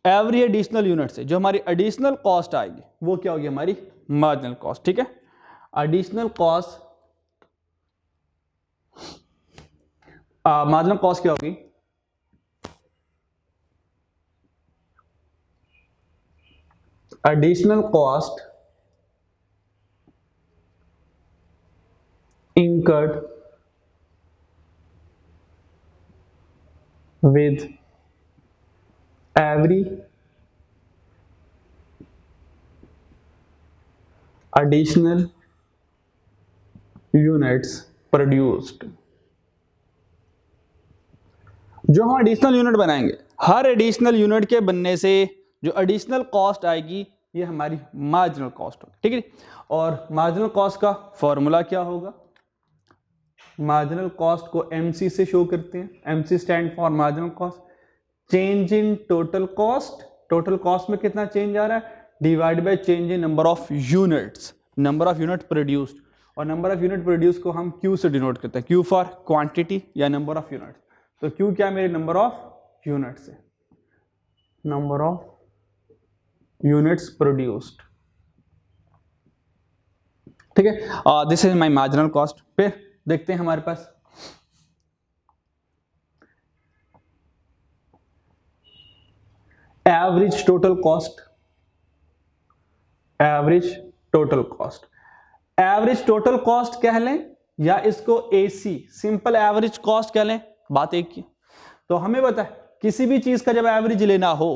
एवरी एडिशनल यूनिट से जो हमारी एडिशनल कॉस्ट आएगी वो क्या होगी? हमारी मार्जिनल कॉस्ट, ठीक है। एडिशनल कॉस्ट, मार्जिनल कॉस्ट क्या होगी? Additional cost incurred with every additional units produced। जो हम एडिशनल यूनिट बनाएंगे, हर एडिशनल यूनिट के बनने से जो एडिशनल कॉस्ट आएगी ये हमारी मार्जिनल कॉस्ट होगी, ठीक है। और मार्जिनल कॉस्ट का फॉर्मूला क्या होगा? मार्जिनल कॉस्ट को MC से शो करते हैं। MC stand for marginal cost, change in total cost. Total cost में कितना चेंज आ रहा है? Divide by change in number of units, number of unit produced. और नंबर ऑफ यूनिट प्रोड्यूस को हम Q से डिनोट करते हैं, Q फॉर क्वांटिटी या नंबर ऑफ यूनिट्स। तो Q क्या है? मेरे नंबर ऑफ यूनिट्स है, नंबर ऑफ यूनिट्स प्रोड्यूस्ड, ठीक है। This is my marginal cost. फिर देखते हैं हमारे पास average total cost. Average total cost, average total cost कह लें या इसको AC सिंपल एवरेज कॉस्ट कह लें, बात एक की। तो हमें पता है किसी भी चीज का जब एवरेज लेना हो,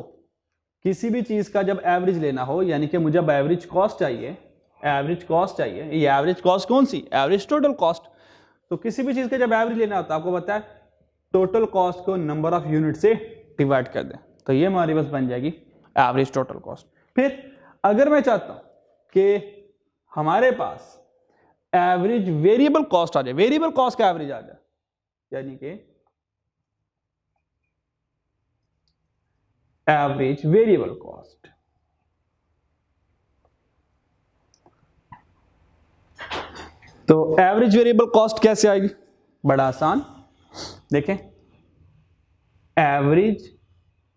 किसी भी चीज का जब एवरेज लेना हो, यानी कि मुझे अब एवरेज कॉस्ट चाहिए, एवरेज कॉस्ट चाहिए। ये एवरेज कॉस्ट कौन सी? Average total cost. तो किसी भी चीज का जब एवरेज लेना होता है, आपको पता है टोटल कॉस्ट को नंबर ऑफ यूनिट से डिवाइड कर दें, तो ये हमारी बस बन जाएगी एवरेज टोटल कॉस्ट। फिर अगर मैं चाहता हूं कि हमारे पास एवरेज वेरिएबल कॉस्ट आ जाए, वेरिएबल कॉस्ट का एवरेज आ जाए, यानी कि एवरेज वेरिएबल कॉस्ट, तो एवरेज वेरिएबल कॉस्ट कैसे आएगी? बड़ा आसान, देखें एवरेज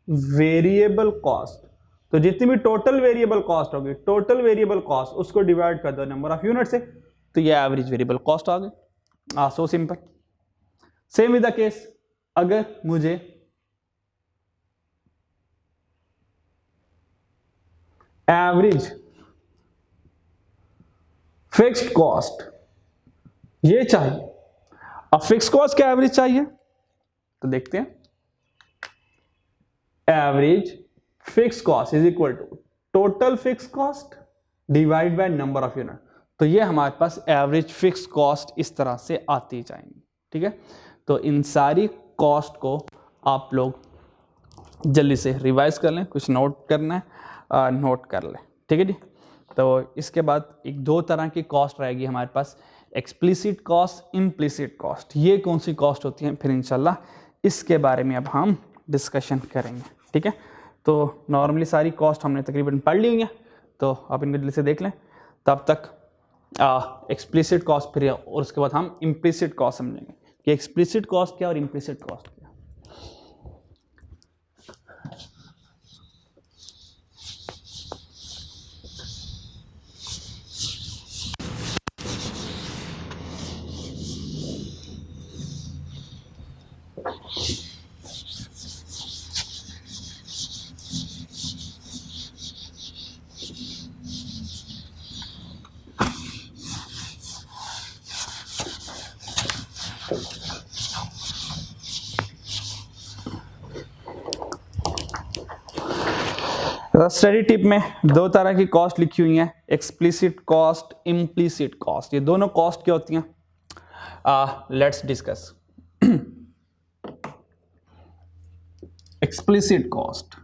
वेरिएबल कॉस्ट, तो जितनी भी टोटल वेरिएबल कॉस्ट होगी, टोटल वेरिएबल कॉस्ट उसको डिवाइड कर दो नंबर ऑफ यूनिट से, तो ये एवरेज वेरिएबल कॉस्ट आ गई। So simple. Same with the case, अगर मुझे एवरेज फिक्स्ड कॉस्ट ये चाहिए, अब फिक्स्ड कॉस्ट का एवरेज चाहिए, तो देखते हैं average fixed cost is equal to total fixed cost divide by number of unit, तो ये हमारे पास एवरेज फिक्स्ड कॉस्ट इस तरह से आती जाएंगी। ठीक है, तो इन सारी कॉस्ट को आप लोग जल्दी से रिवाइज कर लें, कुछ नोट करना है नोट कर लें। ठीक है जी, तो इसके बाद एक दो तरह की कॉस्ट रहेगी हमारे पास, एक्सप्लिसिट कॉस्ट, इम्प्लिसिट कॉस्ट। ये कौन सी कॉस्ट होती है, फिर इंशाल्लाह इसके बारे में अब हम डिस्कशन करेंगे। ठीक है, तो नॉर्मली सारी कॉस्ट हमने तकरीबन पढ़ ली हुई है, तो आप इनको जल्दी से देख लें, तब तक एक्सप्लिसिट कॉस्ट फिर, और उसके बाद हम इम्प्लिसिट कॉस्ट समझेंगे कि एक्सप्लिसिट कॉस्ट क्या और इम्प्लिसिट कॉस्ट क्या। स्टडी टिप में दो तरह की कॉस्ट लिखी हुई हैं, एक्सप्लिसिट कॉस्ट, इम्प्लिसिट कॉस्ट। ये दोनों कॉस्ट क्या होती हैं, लेट्स डिस्कस। एक्सप्लिसिट कॉस्ट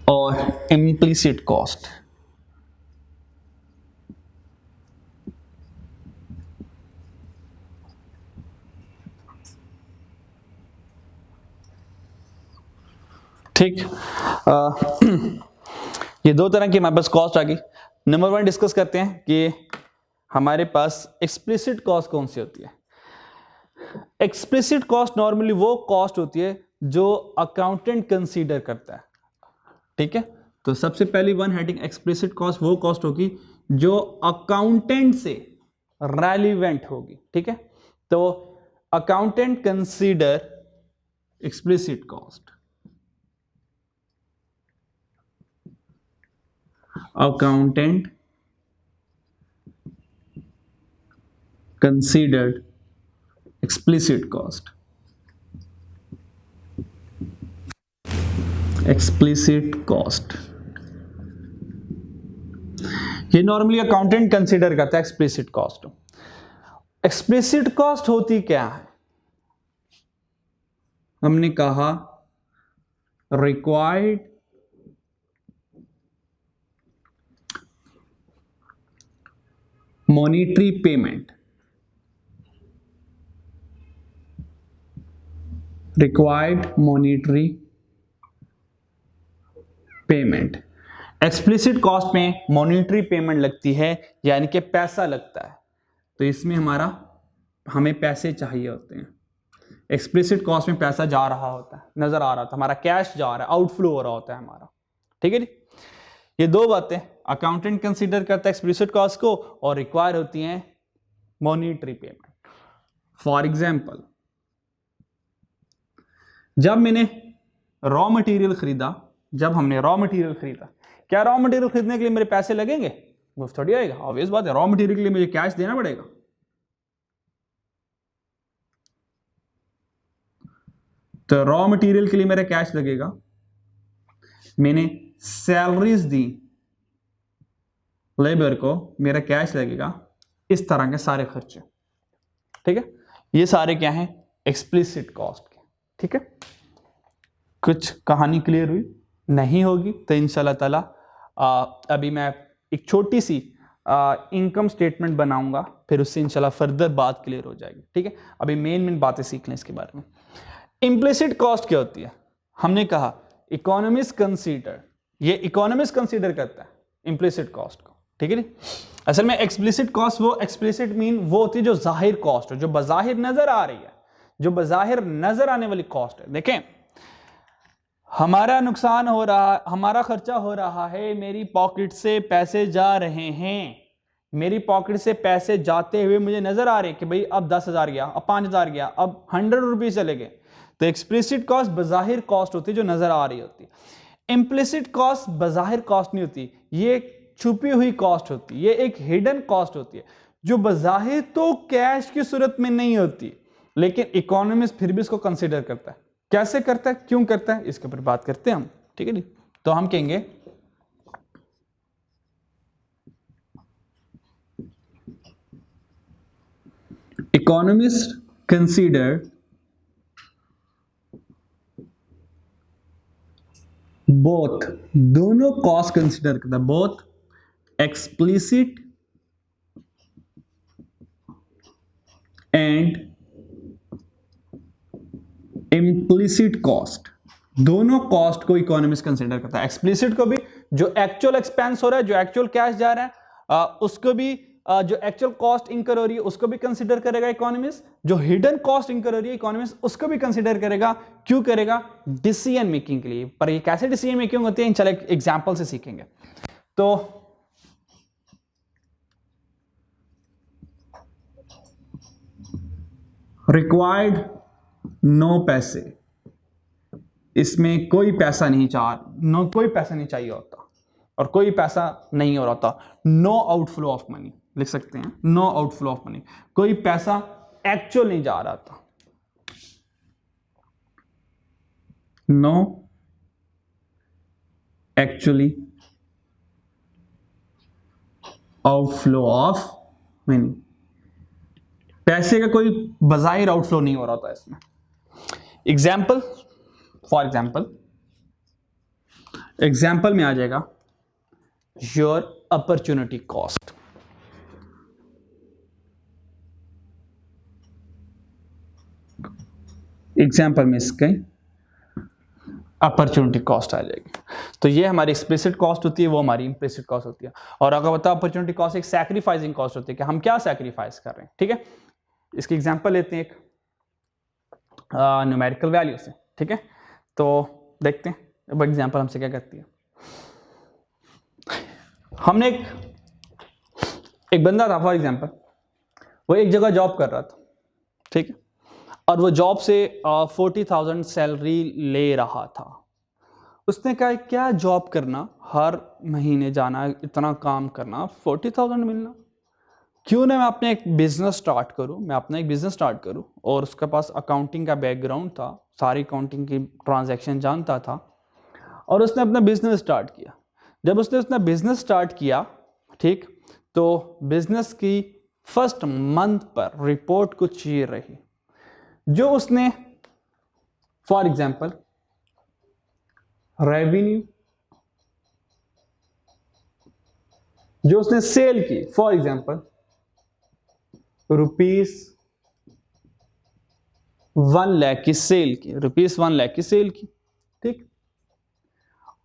और इम्प्लिसिट कॉस्ट। ठीक, ये दो तरह की हमारे पास कॉस्ट आ गई। नंबर वन डिस्कस करते हैं कि हमारे पास एक्सप्लिसिट कॉस्ट कौन सी होती है। एक्सप्लिसिट कॉस्ट नॉर्मली वो कॉस्ट होती है जो अकाउंटेंट कंसीडर करता है। ठीक है, तो सबसे पहली वन हेडिंग एक्सप्लिसिट कॉस्ट वो कॉस्ट होगी जो अकाउंटेंट से रेलिवेंट होगी। ठीक है, तो accountant consider explicit cost, accountant considered explicit cost, explicit cost ये नॉर्मली अकाउंटेंट कंसीडर करता है एक्सप्लिसिट कॉस्ट। एक्सप्लिसिट कॉस्ट होती क्या है, हमने कहा required monetary payment, required monetary payment. Explicit cost में मॉनिटरी पेमेंट लगती है, यानी कि पैसा लगता है, तो इसमें हमें पैसे चाहिए होते हैं। एक्सप्लिसिट कॉस्ट में पैसा जा रहा होता है, नजर आ रहा था, हमारा कैश जा रहा है, आउटफ्लो हो रहा होता है हमारा। ठीक है जी, ये दो बातें अकाउंटेंट कंसीडर करता है एक्सप्लिसिट कॉस्ट को, और रिक्वायर होती हैं मॉनिटरी पेमेंट। फॉर एग्जांपल, जब मैंने रॉ मटेरियल खरीदा, जब हमने रॉ मटेरियल खरीदा, क्या रॉ मटेरियल खरीदने के लिए मेरे पैसे लगेंगे? मुफ्त थोड़ी आएगा, ऑब्वियस बात है, रॉ मटेरियल के लिए मुझे कैश देना पड़ेगा। तो रॉ मटेरियल के लिए मेरा कैश लगेगा, मैंने सैलरीज दी लेबर को, मेरा कैश लगेगा, इस तरह के सारे खर्चे। ठीक है, ये सारे क्या हैं, एक्सप्लिसिट कॉस्ट के। ठीक है, कुछ कहानी क्लियर हुई? नहीं होगी तो इंशाल्लाह ताला अभी मैं एक छोटी सी इनकम स्टेटमेंट बनाऊंगा, फिर उससे इंशाल्लाह फर्दर बात क्लियर हो जाएगी। ठीक है, अभी मेन बातें सीख लें इसके बारे में। इम्प्लिसिट कॉस्ट क्या होती है? हमने कहा इकोनॉमिस्ट कंसीडर, ये इकोनॉमिस्ट कंसीडर करता है इम्प्लिसिट कॉस्ट को। ठीक है नी? असल में एक्सप्लिसिट कॉस्ट, वो एक्सप्लिसिट मीन वो होती है जो जाहिर कॉस्ट है, जो बजाहिर नजर आ रही है, जो बजाहिर नजर आने वाली कॉस्ट है। देखें, हमारा नुकसान हो रहा, हमारा खर्चा हो रहा है, मेरी पॉकेट से पैसे जा रहे हैं, मेरी पॉकेट से पैसे जाते हुए मुझे नजर आ रहे कि भाई अब 10,000 गया, अब 5,000 गया, अब 100 रुपीज चले गए। तो एक्सप्लिसिट कॉस्ट बजाहिर कॉस्ट होती है जो नजर आ रही होती है। इम्प्लिसिट कॉस्ट बजाहिर कॉस्ट नहीं होती, ये एक छुपी हुई कॉस्ट होती है, ये एक हिडन कॉस्ट होती है जो बजाहिर तो कैश की सूरत में नहीं होती, लेकिन इकोनॉमिस्ट फिर भी इसको कंसीडर करता है। कैसे करता है, क्यों करता है, इसके ऊपर बात करते हैं हम। ठीक है जी, तो हम कहेंगे इकोनॉमिस्ट कंसीडर बोथ, दोनों कॉस्ट कंसीडर करता है, both explicit and implicit cost, दोनों कॉस्ट को इकोनॉमिस्ट कंसीडर करता है। एक्सप्लिसिट को भी, जो एक्चुअल एक्सपेंस हो रहा है, जो एक्चुअल कैश जा रहा है, उसको भी, जो एक्चुअल कॉस्ट इंकर हो रही है उसको भी कंसीडर करेगा इकोनॉमिस्ट, जो हिडन कॉस्ट इंकर हो रही है इकोनॉमिस्ट उसको भी कंसीडर करेगा। क्यों करेगा? डिसीजन मेकिंग के लिए। पर ये कैसे डिसीजन मेकिंग होती है, चलो एग्जांपल से सीखेंगे। तो रिक्वायर्ड नो पैसे, इसमें कोई पैसा नहीं कोई पैसा नहीं चाहिए होता और कोई पैसा नहीं हो रहा होता। नो आउटफ्लो ऑफ मनी लिख सकते हैं, नो आउटफ्लो ऑफ मनी, कोई पैसा एक्चुअल नहीं जा रहा था। No actually outflow of money, पैसे का कोई बजाहिर आउटफ्लो नहीं हो रहा था इसमें। एग्जाम्पल, फॉर एग्जाम्पल में आ जाएगा योर अपॉर्चुनिटी कॉस्ट। एग्जाम्पल में इसके अपॉर्चुनिटी कॉस्ट आ जाएगी। तो ये हमारी एक्सप्लिसिट कॉस्ट होती है, वो हमारी इम्प्लिसिट कॉस्ट होती है। और अगर बताओ अपॉर्चुनिटी कॉस्ट एक सैक्रिफाइसिंग कॉस्ट होती है कि हम क्या सैक्रिफाइस कर रहे हैं। ठीक है, इसकी एग्जांपल लेते हैं एक न्यूमेरिकल वैल्यू से। ठीक है, तो देखते हैं अब एग्जांपल हमसे क्या करती है। हमने एक बंदा था फॉर एग्जांपल, वो एक जगह जॉब कर रहा था। ठीक है, और वो जॉब से 40,000 सैलरी ले रहा था। उसने कहा क्या जॉब करना, हर महीने जाना, इतना काम करना, 40,000 मिलना, क्यों ना मैं अपने एक बिजनेस स्टार्ट करूं। और उसके पास अकाउंटिंग का बैकग्राउंड था, सारी अकाउंटिंग की ट्रांजैक्शन जानता था, और उसने अपना बिजनेस स्टार्ट किया। जब उसने अपना बिजनेस स्टार्ट किया, ठीक, तो बिजनेस की फर्स्ट मंथ पर रिपोर्ट कुछ ये रही, जो उसने फॉर एग्जांपल रेवेन्यू जो उसने सेल की, फॉर एग्जांपल ₹1 लाख की सेल की, ₹1 लाख की सेल की। ठीक,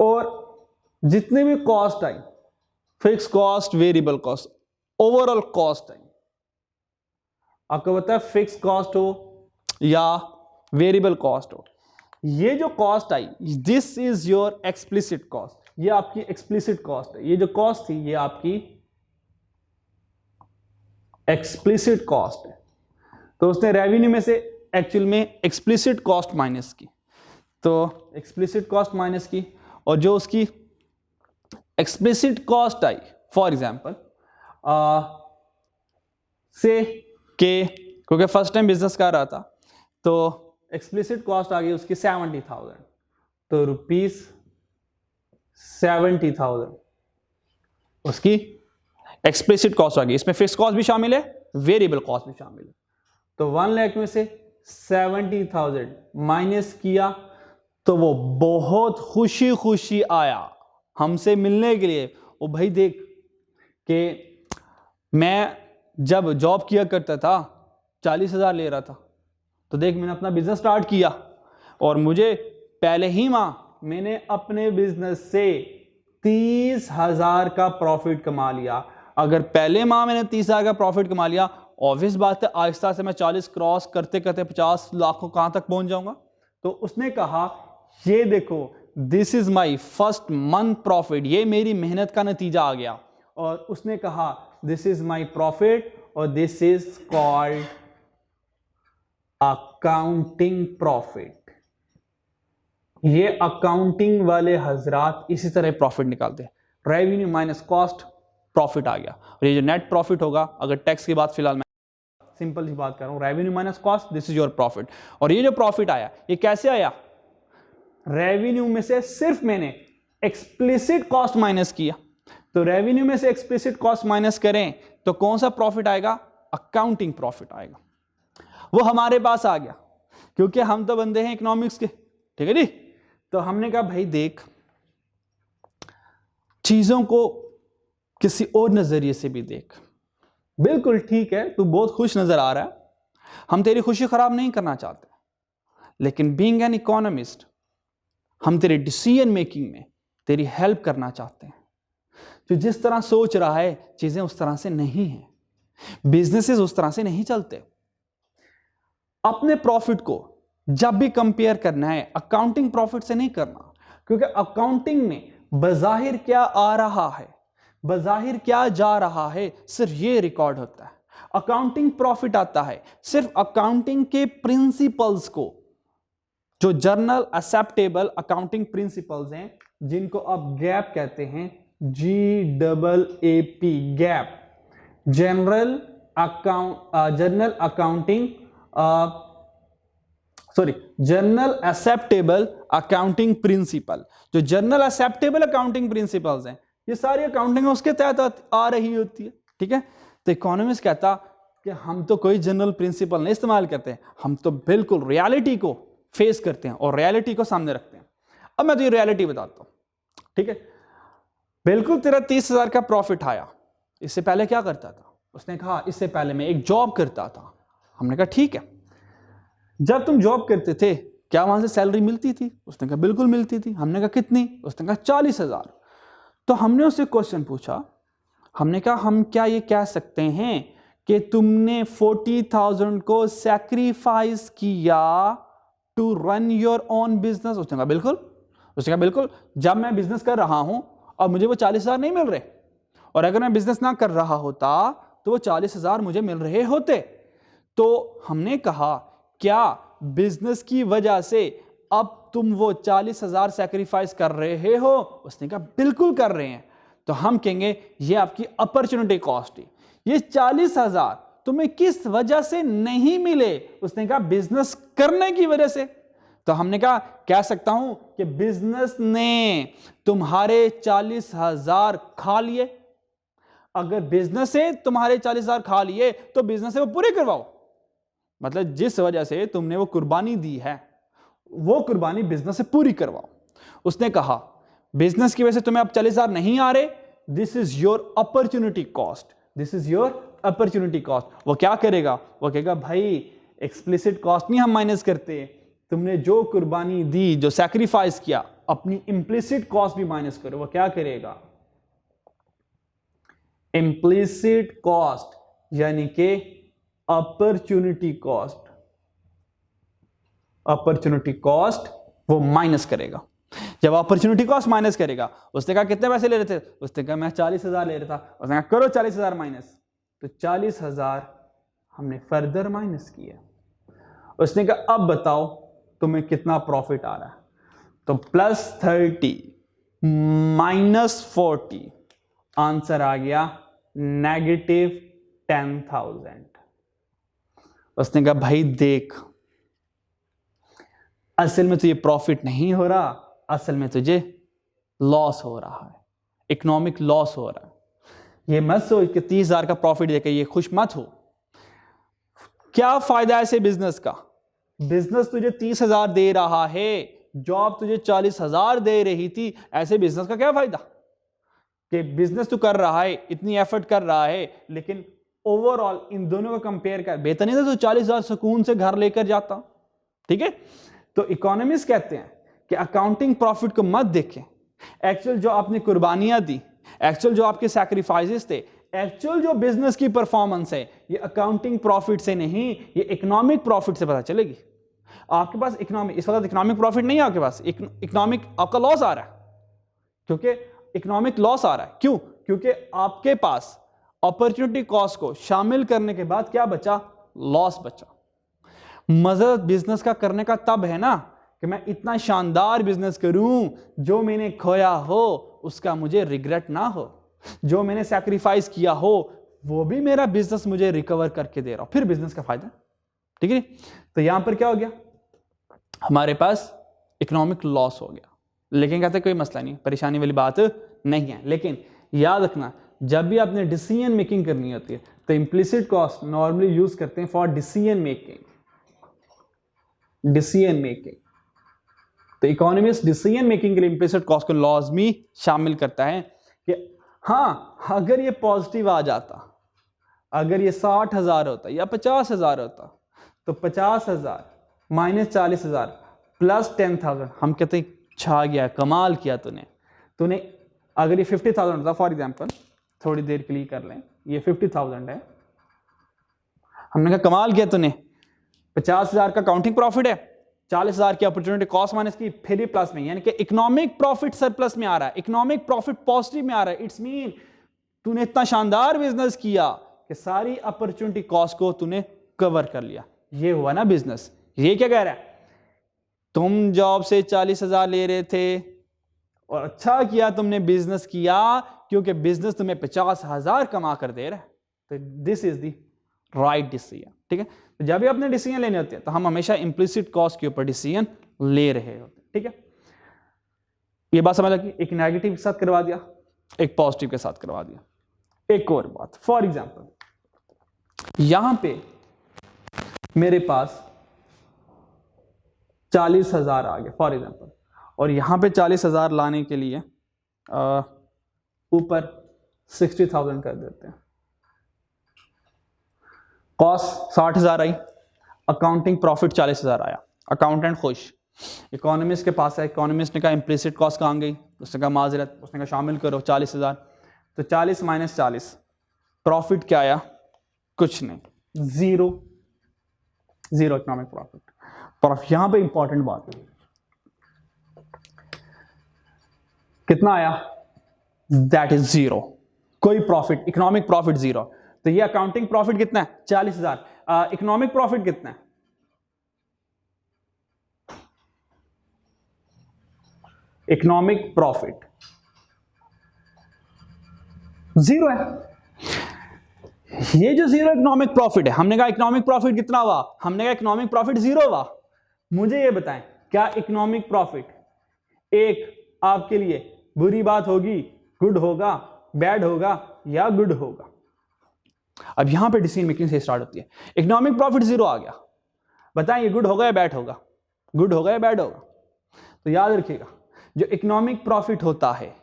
और जितने भी कॉस्ट आई, fix cost, variable cost, overall cost आई, आपको पता है फिक्स कॉस्ट हो या वेरिएबल कॉस्ट हो, ये जो cost I, this is your explicit cost, ये आपकी एक्सप्लिसिट कॉस्ट है। ये जो कॉस्ट थी ये आपकी एक्सप्लिसिट कॉस्ट है। तो उसने रेवेन्यू में से एक्चुअल में एक्सप्लिसिट कॉस्ट माइनस की, तो एक्सप्लिसिट कॉस्ट माइनस की, और जो उसकी explicit cost I, for example से के, क्योंकि फर्स्ट टाइम बिजनेस कर रहा था, तो एक्सप्लिसिट कॉस्ट आ गई उसकी 70,000, तो ₹70,000 उसकी एक्सप्लिसिट कॉस्ट आ गई। इसमें फिक्स कॉस्ट भी शामिल है, वेरिएबल कॉस्ट भी शामिल है। तो 1 लाख में से 70,000 माइनस किया तो वो बहुत खुशी खुशी आया हमसे मिलने के लिए। ओ भाई देख कि मैं जब जॉब किया करता था 40,000 ले रहा था, तो देख मैंने अपना बिजनेस स्टार्ट किया और मुझे पहले ही माह मैंने अपने बिजनेस से 30,000 का प्रॉफिट कमा लिया। अगर पहले माह मैंने 30,000 का प्रॉफिट कमा लिया, ऑब्वियस बात है आहिस्ता से मैं 40 क्रॉस करते करते 50 लाख को कहां तक पहुंच जाऊंगा। तो उसने कहा ये देखो this is my first month profit, ये मेरी मेहनत का नतीजा आ गया। और उसने कहा दिस इज माई प्रॉफिट और this is called accounting profit. ये अकाउंटिंग वाले हजरात इसी तरह प्रॉफिट निकालते हैं। रेवेन्यू माइनस कॉस्ट, प्रॉफिट आ गया। और ये जो नेट प्रॉफिट होगा, अगर टैक्स की बात फिलहाल मैं सिंपल सी बात कर रहा हूं, revenue minus cost, this is your profit. और ये जो प्रॉफिट आया ये कैसे आया? रेवेन्यू में से सिर्फ मैंने एक्सप्लिसिट कॉस्ट माइनस किया। तो रेवेन्यू में से एक्सप्लिसिट कॉस्ट माइनस करें तो कौन सा प्रॉफिट आएगा? अकाउंटिंग प्रॉफिट आएगा। वो हमारे पास आ गया क्योंकि हम तो बंदे हैं इकोनॉमिक्स के, ठीक है जी। तो हमने कहा भाई देख चीजों को किसी और नजरिए से भी देख। बिल्कुल ठीक है, तू बहुत खुश नजर आ रहा है, हम तेरी खुशी खराब नहीं करना चाहते, लेकिन बीइंग एन इकोनॉमिस्ट हम तेरे डिसीजन मेकिंग में तेरी हेल्प करना चाहते हैं। तो जिस तरह सोच रहा है चीजें उस तरह से नहीं है, बिजनेसेस उस तरह से नहीं चलते। अपने प्रॉफिट को जब भी कंपेयर करना है अकाउंटिंग प्रॉफिट से नहीं करना, क्योंकि अकाउंटिंग में बज़ाहिर क्या आ रहा है, बज़ाहिर क्या जा रहा है, सिर्फ ये रिकॉर्ड होता है। अकाउंटिंग प्रॉफिट आता है सिर्फ अकाउंटिंग के प्रिंसिपल्स को, जो जर्नल एक्सेप्टेबल अकाउंटिंग प्रिंसिपल्स हैं, जिनको आप गैप कहते हैं, GAAP gap, general acceptable accounting principle. जो जर्नल एक्सेप्टेबल अकाउंटिंग प्रिंसिपल्स हैं ये सारी अकाउंटिंग उसके तहत आ रही होती है, ठीक है। तो इकोनॉमिस्ट कहता कि हम तो कोई जनरल प्रिंसिपल नहीं इस्तेमाल करते, हम तो बिल्कुल रियलिटी को फेस करते हैं और रियलिटी को सामने रखते हैं। अब मैं तो ये रियलिटी बताता हूं, ठीक है। बिल्कुल तेरा 30,000 का प्रॉफिट आया, इससे पहले क्या करता था? उसने कहा इससे पहले मैं एक जॉब करता था। हमने कहा ठीक है, जब तुम जॉब करते थे क्या वहां से सैलरी मिलती थी? उसने कहा बिल्कुल मिलती थी। हमने कहा कितनी? उसने कहा 40,000। तो हमने उससे क्वेश्चन पूछा, हमने कहा हम क्या ये कह सकते हैं कि तुमने 40,000 को सैक्रिफाइस किया to run your own business? उसने कहा बिल्कुल। उसने कहा बिल्कुल, जब मैं बिजनेस कर रहा हूं और मुझे वो 40,000 नहीं मिल रहे, और अगर मैं बिजनेस ना कर रहा होता तो वो 40,000 मुझे मिल रहे होते। तो हमने कहा क्या बिजनेस की वजह से अब तुम वो 40,000 सैक्रिफाइस कर रहे हो? उसने कहा बिल्कुल कर रहे हैं। तो हम कहेंगे ये आपकी अपॉर्चुनिटी कॉस्ट है। ये 40,000 तुम्हें किस वजह से नहीं मिले? उसने कहा बिजनेस करने की वजह से। तो हमने कहा कह सकता हूं कि बिजनेस ने तुम्हारे 40,000 खा लिए। अगर बिजनेस से तुम्हारे 40,000 खा लिए तो बिजनेस से वो पूरे करवाओ। मतलब जिस वजह से तुमने वो कुर्बानी दी है वो कुर्बानी बिजनेस से पूरी करवाओ। उसने कहा बिजनेस की वजह से तुम्हें अब 40,000 नहीं आ रहे, this is your opportunity cost, this is your opportunity cost. वो क्या करेगा? वो कहेगा भाई एक्सप्लिसिट कॉस्ट नहीं हम माइनस करते, तुमने जो कुर्बानी दी, जो सैक्रिफाइस किया, अपनी इंप्लिसिट कॉस्ट भी माइनस करो। वो क्या करेगा? इंप्लिसिट कॉस्ट यानी कि अपॉर्चुनिटी कॉस्ट, अपॉर्चुनिटी कॉस्ट वो माइनस करेगा। जब अपॉर्चुनिटी कॉस्ट माइनस करेगा, उसने कहा कितने पैसे ले रहे थे? उसने कहा मैं 40,000 ले रहा था। उसने कहा करो 40,000 माइनस। तो 40,000 हमने फर्दर माइनस किया। उसने कहा अब बताओ तुम्हें कितना प्रॉफिट आ रहा है? तो +30 -40 आंसर आ गया -10,000। उसने कहा भाई देख असल में तुझे प्रॉफिट नहीं हो रहा, असल में तुझे लॉस हो रहा है, इकोनॉमिक लॉस हो रहा है। ये मत सोच कि 30,000 का प्रॉफिट देकर ये खुश मत हो। क्या फायदा है ऐसे बिजनेस का? बिजनेस तुझे 30,000 दे रहा है, जॉब तुझे 40,000 दे रही थी, ऐसे बिजनेस का क्या फायदा कि बिजनेस तू कर रहा है, इतनी एफर्ट कर रहा है, लेकिन ओवरऑल इन दोनों को कंपेयर कर, बेहतर नहीं था तो 40,000 सुकून से घर लेकर जाता। ठीक है, तो इकोनॉमिस्ट कहते हैं कि अकाउंटिंग प्रॉफिट को मत देखें, एक्चुअल जो आपने कुर्बानियां दी, एक्चुअल जो आपके सैक्रिफाइसेस थे, एक्चुअल जो बिजनेस की परफॉर्मेंस है, ये अकाउंटिंग प्रॉफिट से नहीं, ये इकोनॉमिक प्रॉफिट से पता चलेगी। आपके पास इकोनॉमिक, इस वक्त इकोनॉमिक प्रॉफिट नहीं है आपके पास, इकोनॉमिक आपका लॉस आ रहा है, क्योंकि इकोनॉमिक लॉस आ रहा है। क्यों? क्योंकि आपके पास अपॉर्चुनिटी कॉस्ट को शामिल करने के बाद क्या बचा? लॉस बचा। मजा बिजनेस का करने का तब है ना कि मैं इतना शानदार बिजनेस करूं, जो मैंने खोया हो उसका मुझे रिग्रेट ना हो, जो मैंने सैक्रिफाइस किया हो वो भी मेरा बिजनेस मुझे रिकवर करके दे रहा हो, फिर बिजनेस का फायदा। ठीक है, तो यहां पर क्या हो गया, हमारे पास इकोनॉमिक लॉस हो गया, लेकिन कहते कोई मसला नहीं, परेशानी वाली बात नहीं है। लेकिन याद रखना, जब भी आपने डिसीजन मेकिंग करनी होती है तो इंप्लिसिट कॉस्ट नॉर्मली यूज करते हैं for decision making. Decision making, तो इकोनॉमिस्ट डिसीजन मेकिंग के लिए इंप्लिसिट कॉस्ट को लॉज में शामिल करता है कि हाँ, अगर ये पॉजिटिव आ जाता, अगर ये 60,000 होता या 50,000 होता, तो 50,000 माइनस 40,000 प्लस 10,000, हम कहते हैं छा गया, कमाल किया तूने। अगर ये 50,000 होता, फॉर एग्जाम्पल थोड़ी देर के लिए कर लें, ये 50,000 है, हमने कहा कमाल किया तूने, 50,000 का काउंटिंग प्रॉफिट है, 40,000 की अपॉर्चुनिटी कॉस्ट माइनस की, फिर भी प्लस में, यानी कि इकोनॉमिक प्रॉफिट सरप्लस में आ रहा है, इकोनॉमिक प्रॉफिट पॉजिटिव में आ रहा है। इट्स मीन तूने इतना शानदार बिजनेस किया कि सारी अपॉर्चुनिटी कॉस्ट को तूने कवर कर लिया। ये हुआ ना बिजनेस। ये क्या कह रहा है, तुम जॉब से 40,000 ले रहे थे और अच्छा किया तुमने बिजनेस किया, क्योंकि बिजनेस तुम्हें 50,000 कमा कर दे रहा है। तो this is the right decision. ठीक है, तो जब भी अपने डिसीजन लेने होते हैं तो हम हमेशा इंप्लिसिट कॉस्ट के ऊपर डिसीजन ले रहे होते हैं। ठीक है, ये बात समझ लगी। एक नेगेटिव के साथ करवा दिया, एक पॉजिटिव के साथ करवा दिया। एक और बात, फॉर एग्जांपल यहां पे मेरे पास 40,000 आ गया फॉर एग्जांपल, और यहां पे 40,000 लाने के लिए ऊपर 60,000 कर देते हैं। कॉस्ट 60,000 आई, अकाउंटिंग प्रॉफिट 40,000 आया, अकाउंटेंट खुश। इकोनॉमिस्ट के पास है, इकोनॉमिस्ट ने कहा इंप्लिसिट कॉस्ट कहाँ गई, उसने कहा माजरत, उसने कहा शामिल करो 40,000, तो 40 माइनस 40 प्रॉफिट क्या आया, कुछ नहीं, जीरो इकोनॉमिक प्रॉफिट। पर यहां पे इंपॉर्टेंट बात है, कितना आया, दैट इज जीरो, कोई प्रॉफिट, इकोनॉमिक प्रॉफिट जीरो। तो ये अकाउंटिंग प्रॉफिट कितना है, 40,000, इकोनॉमिक प्रॉफिट कितना है, इकोनॉमिक प्रॉफिट जीरो है। ये जो जीरो इकोनॉमिक प्रॉफिट है, हमने कहा इकोनॉमिक प्रॉफिट कितना हुआ, हमने कहा इकोनॉमिक प्रॉफिट जीरो हुआ। मुझे ये बताएं, क्या इकोनॉमिक प्रॉफिट एक आपके लिए बुरी बात होगी, गुड होगा, बैड होगा या गुड होगा? अब यहां पे डिसीजन मेकिंग से स्टार्ट होती है। इकोनॉमिक प्रॉफिट जीरो आ गया, बताएं ये गुड होगा या बैड होगा, गुड होगा या बैड होगा? तो याद रखिएगा, जो इकोनॉमिक प्रॉफिट होता है,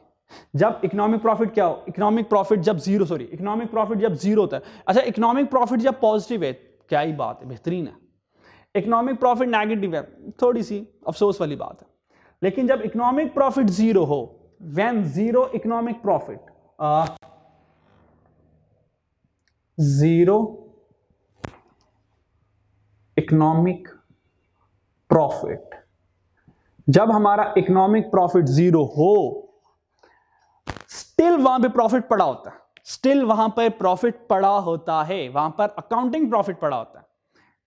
जब इकोनॉमिक प्रॉफिट क्या हो, इकोनॉमिक प्रॉफिट जब जीरो, सॉरी इकोनॉमिक प्रॉफिट जब जीरो होता है, अच्छा इकोनॉमिक प्रॉफिट जब पॉजिटिव है, क्या ही बात है, बेहतरीन है। इकोनॉमिक प्रॉफिट नेगेटिव है, थोड़ी सी अफसोस वाली बात है। लेकिन जब इकोनॉमिक प्रॉफिट जीरो हो, when zero economic profit, zero economic profit, जब हमारा इकोनॉमिक प्रॉफिट जीरो हो, स्टिल वहां पे प्रॉफिट पड़ा होता है, स्टिल वहां पर प्रॉफिट पड़ा होता है, वहां पर अकाउंटिंग प्रॉफिट पड़ा होता है।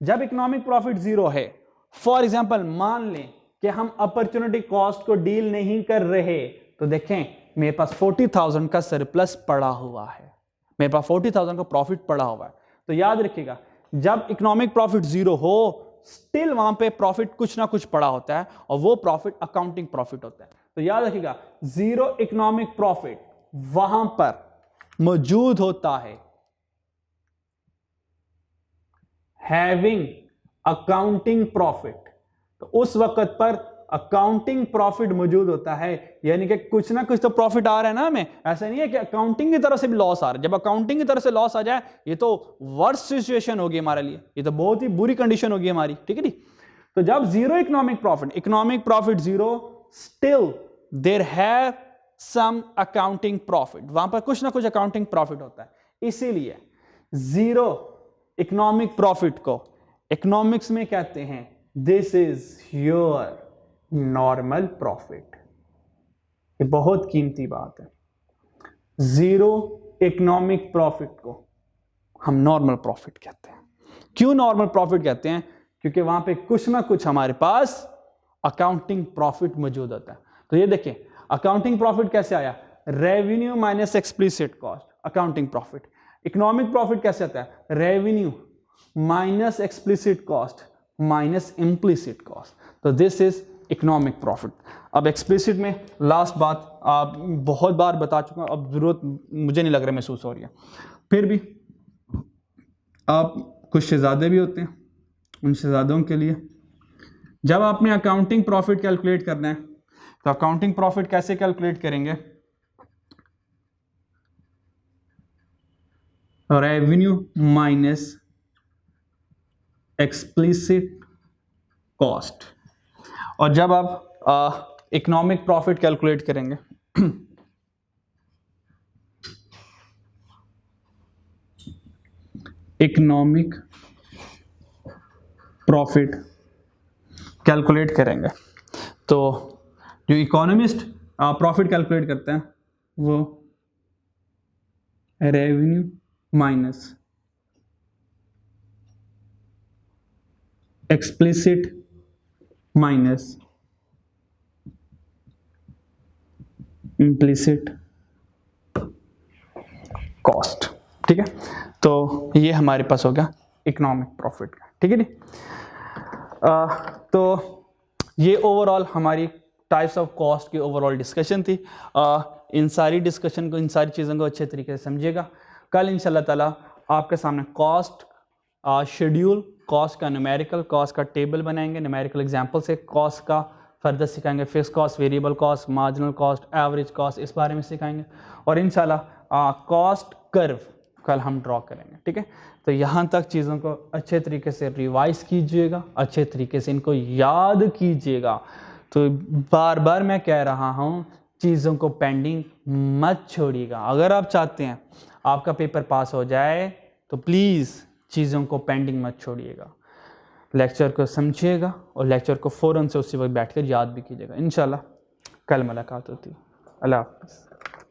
जब इकोनॉमिक प्रॉफिट जीरो है, फॉर एग्जांपल मान लें कि हम अपॉर्चुनिटी कॉस्ट को डील नहीं कर रहे, तो देखें मेरे पास 40,000 का सरप्लस पड़ा हुआ है, मेरे पास 40,000 का प्रॉफिट पड़ा हुआ है। तो याद रखिएगा, जब इकोनॉमिक प्रॉफिट जीरो हो, स्टिल वहां पे प्रॉफिट कुछ ना कुछ पड़ा होता है, और वो प्रॉफिट अकाउंटिंग प्रॉफिट होता है। तो याद रखिएगा, जीरो इकोनॉमिक प्रॉफिट वहां पर मौजूद होता है हैविंग अकाउंटिंग प्रॉफिट। तो उस वक्त पर अकाउंटिंग प्रॉफिट मौजूद होता है, यानी कि कुछ ना कुछ तो प्रॉफिट आ रहा है ना हमें। ऐसा नहीं है कि अकाउंटिंग की तरफ से भी लॉस आ रहा है। जब अकाउंटिंग की तरफ से लॉस आ जाए ये तो वर्स्ट सिचुएशन होगी हमारे लिए, ये तो बहुत ही बुरी कंडीशन होगी हमारी, ठीक है जी। तो जब zero economic profit zero, still there have some accounting profit, वहां पर कुछ ना कुछ अकाउंटिंग प्रॉफिट होता है। इसीलिए जीरो इकोनॉमिक प्रॉफिट को इकोनॉमिक्स में कहते हैं this is your normal profit. ये बहुत कीमती बात है। जीरो इकोनॉमिक प्रॉफिट को हम नॉर्मल प्रॉफिट कहते हैं। क्यों नॉर्मल प्रॉफिट कहते हैं? क्योंकि वहां पे कुछ ना कुछ हमारे पास अकाउंटिंग प्रॉफिट मौजूद होता है। तो ये देखिए अकाउंटिंग प्रॉफिट कैसे आया, revenue minus explicit cost, accounting profit. Economic profit कैसे आता है, revenue minus explicit cost minus implicit cost. तो दिस इज इकोनॉमिक प्रॉफिट। अब एक्सप्लिसिट में लास्ट बात आप बहुत बार बता चुका हूं, अब जरूरत मुझे नहीं लग रहा महसूस हो रही है, फिर भी आप कुछ शहजादे भी होते हैं, उन शहजादों के लिए जब आपने अकाउंटिंग प्रॉफिट कैलकुलेट करना है तो अकाउंटिंग प्रॉफिट कैसे कैलकुलेट करेंगे, रेवेन्यू माइनस एक्सप्लिसिट कॉस्ट। और जब आप इकोनॉमिक प्रॉफिट कैलकुलेट करेंगे इकोनॉमिक प्रॉफिट कैलकुलेट करेंगे तो जो इकोनॉमिस्ट प्रॉफिट कैलकुलेट करते हैं वो revenue minus explicit minus implicit cost, ठीक है। तो ये हमारे पास हो गया इकोनॉमिक प्रॉफिट का, ठीक है जी। तो ये ओवरऑल हमारी टाइप्स ऑफ कॉस्ट की ओवरऑल डिस्कशन थी। इन सारी डिस्कशन को, इन सारी चीज़ों को अच्छे तरीके से समझिएगा। कल इंशाल्लाह ताला आपके सामने कॉस्ट शेड्यूल, कॉस्ट का न्यूमेरिकल, कॉस्ट का टेबल बनाएंगे, न्यूमेरिकल एग्जांपल से कॉस्ट का फर्दर सिखाएंगे, fix cost, variable cost, marginal cost, average cost, इस बारे में सिखाएंगे। और इंशाल्लाह कॉस्ट कर्व कल हम ड्रॉ करेंगे, ठीक है। तो यहाँ तक चीज़ों को अच्छे तरीके से रिवाइज कीजिएगा, अच्छे तरीके से इनको याद कीजिएगा। तो बार बार मैं कह रहा हूँ चीज़ों को पेंडिंग मत छोड़िएगा। अगर आप चाहते हैं आपका पेपर पास हो जाए तो प्लीज़ चीज़ों को पेंडिंग मत छोड़िएगा। लेक्चर को समझिएगा और लेक्चर को फ़ौरन से उसी वक्त बैठकर याद भी कीजिएगा। इंशाल्लाह कल मुलाकात होती है। अल्लाह हाफ़िज़।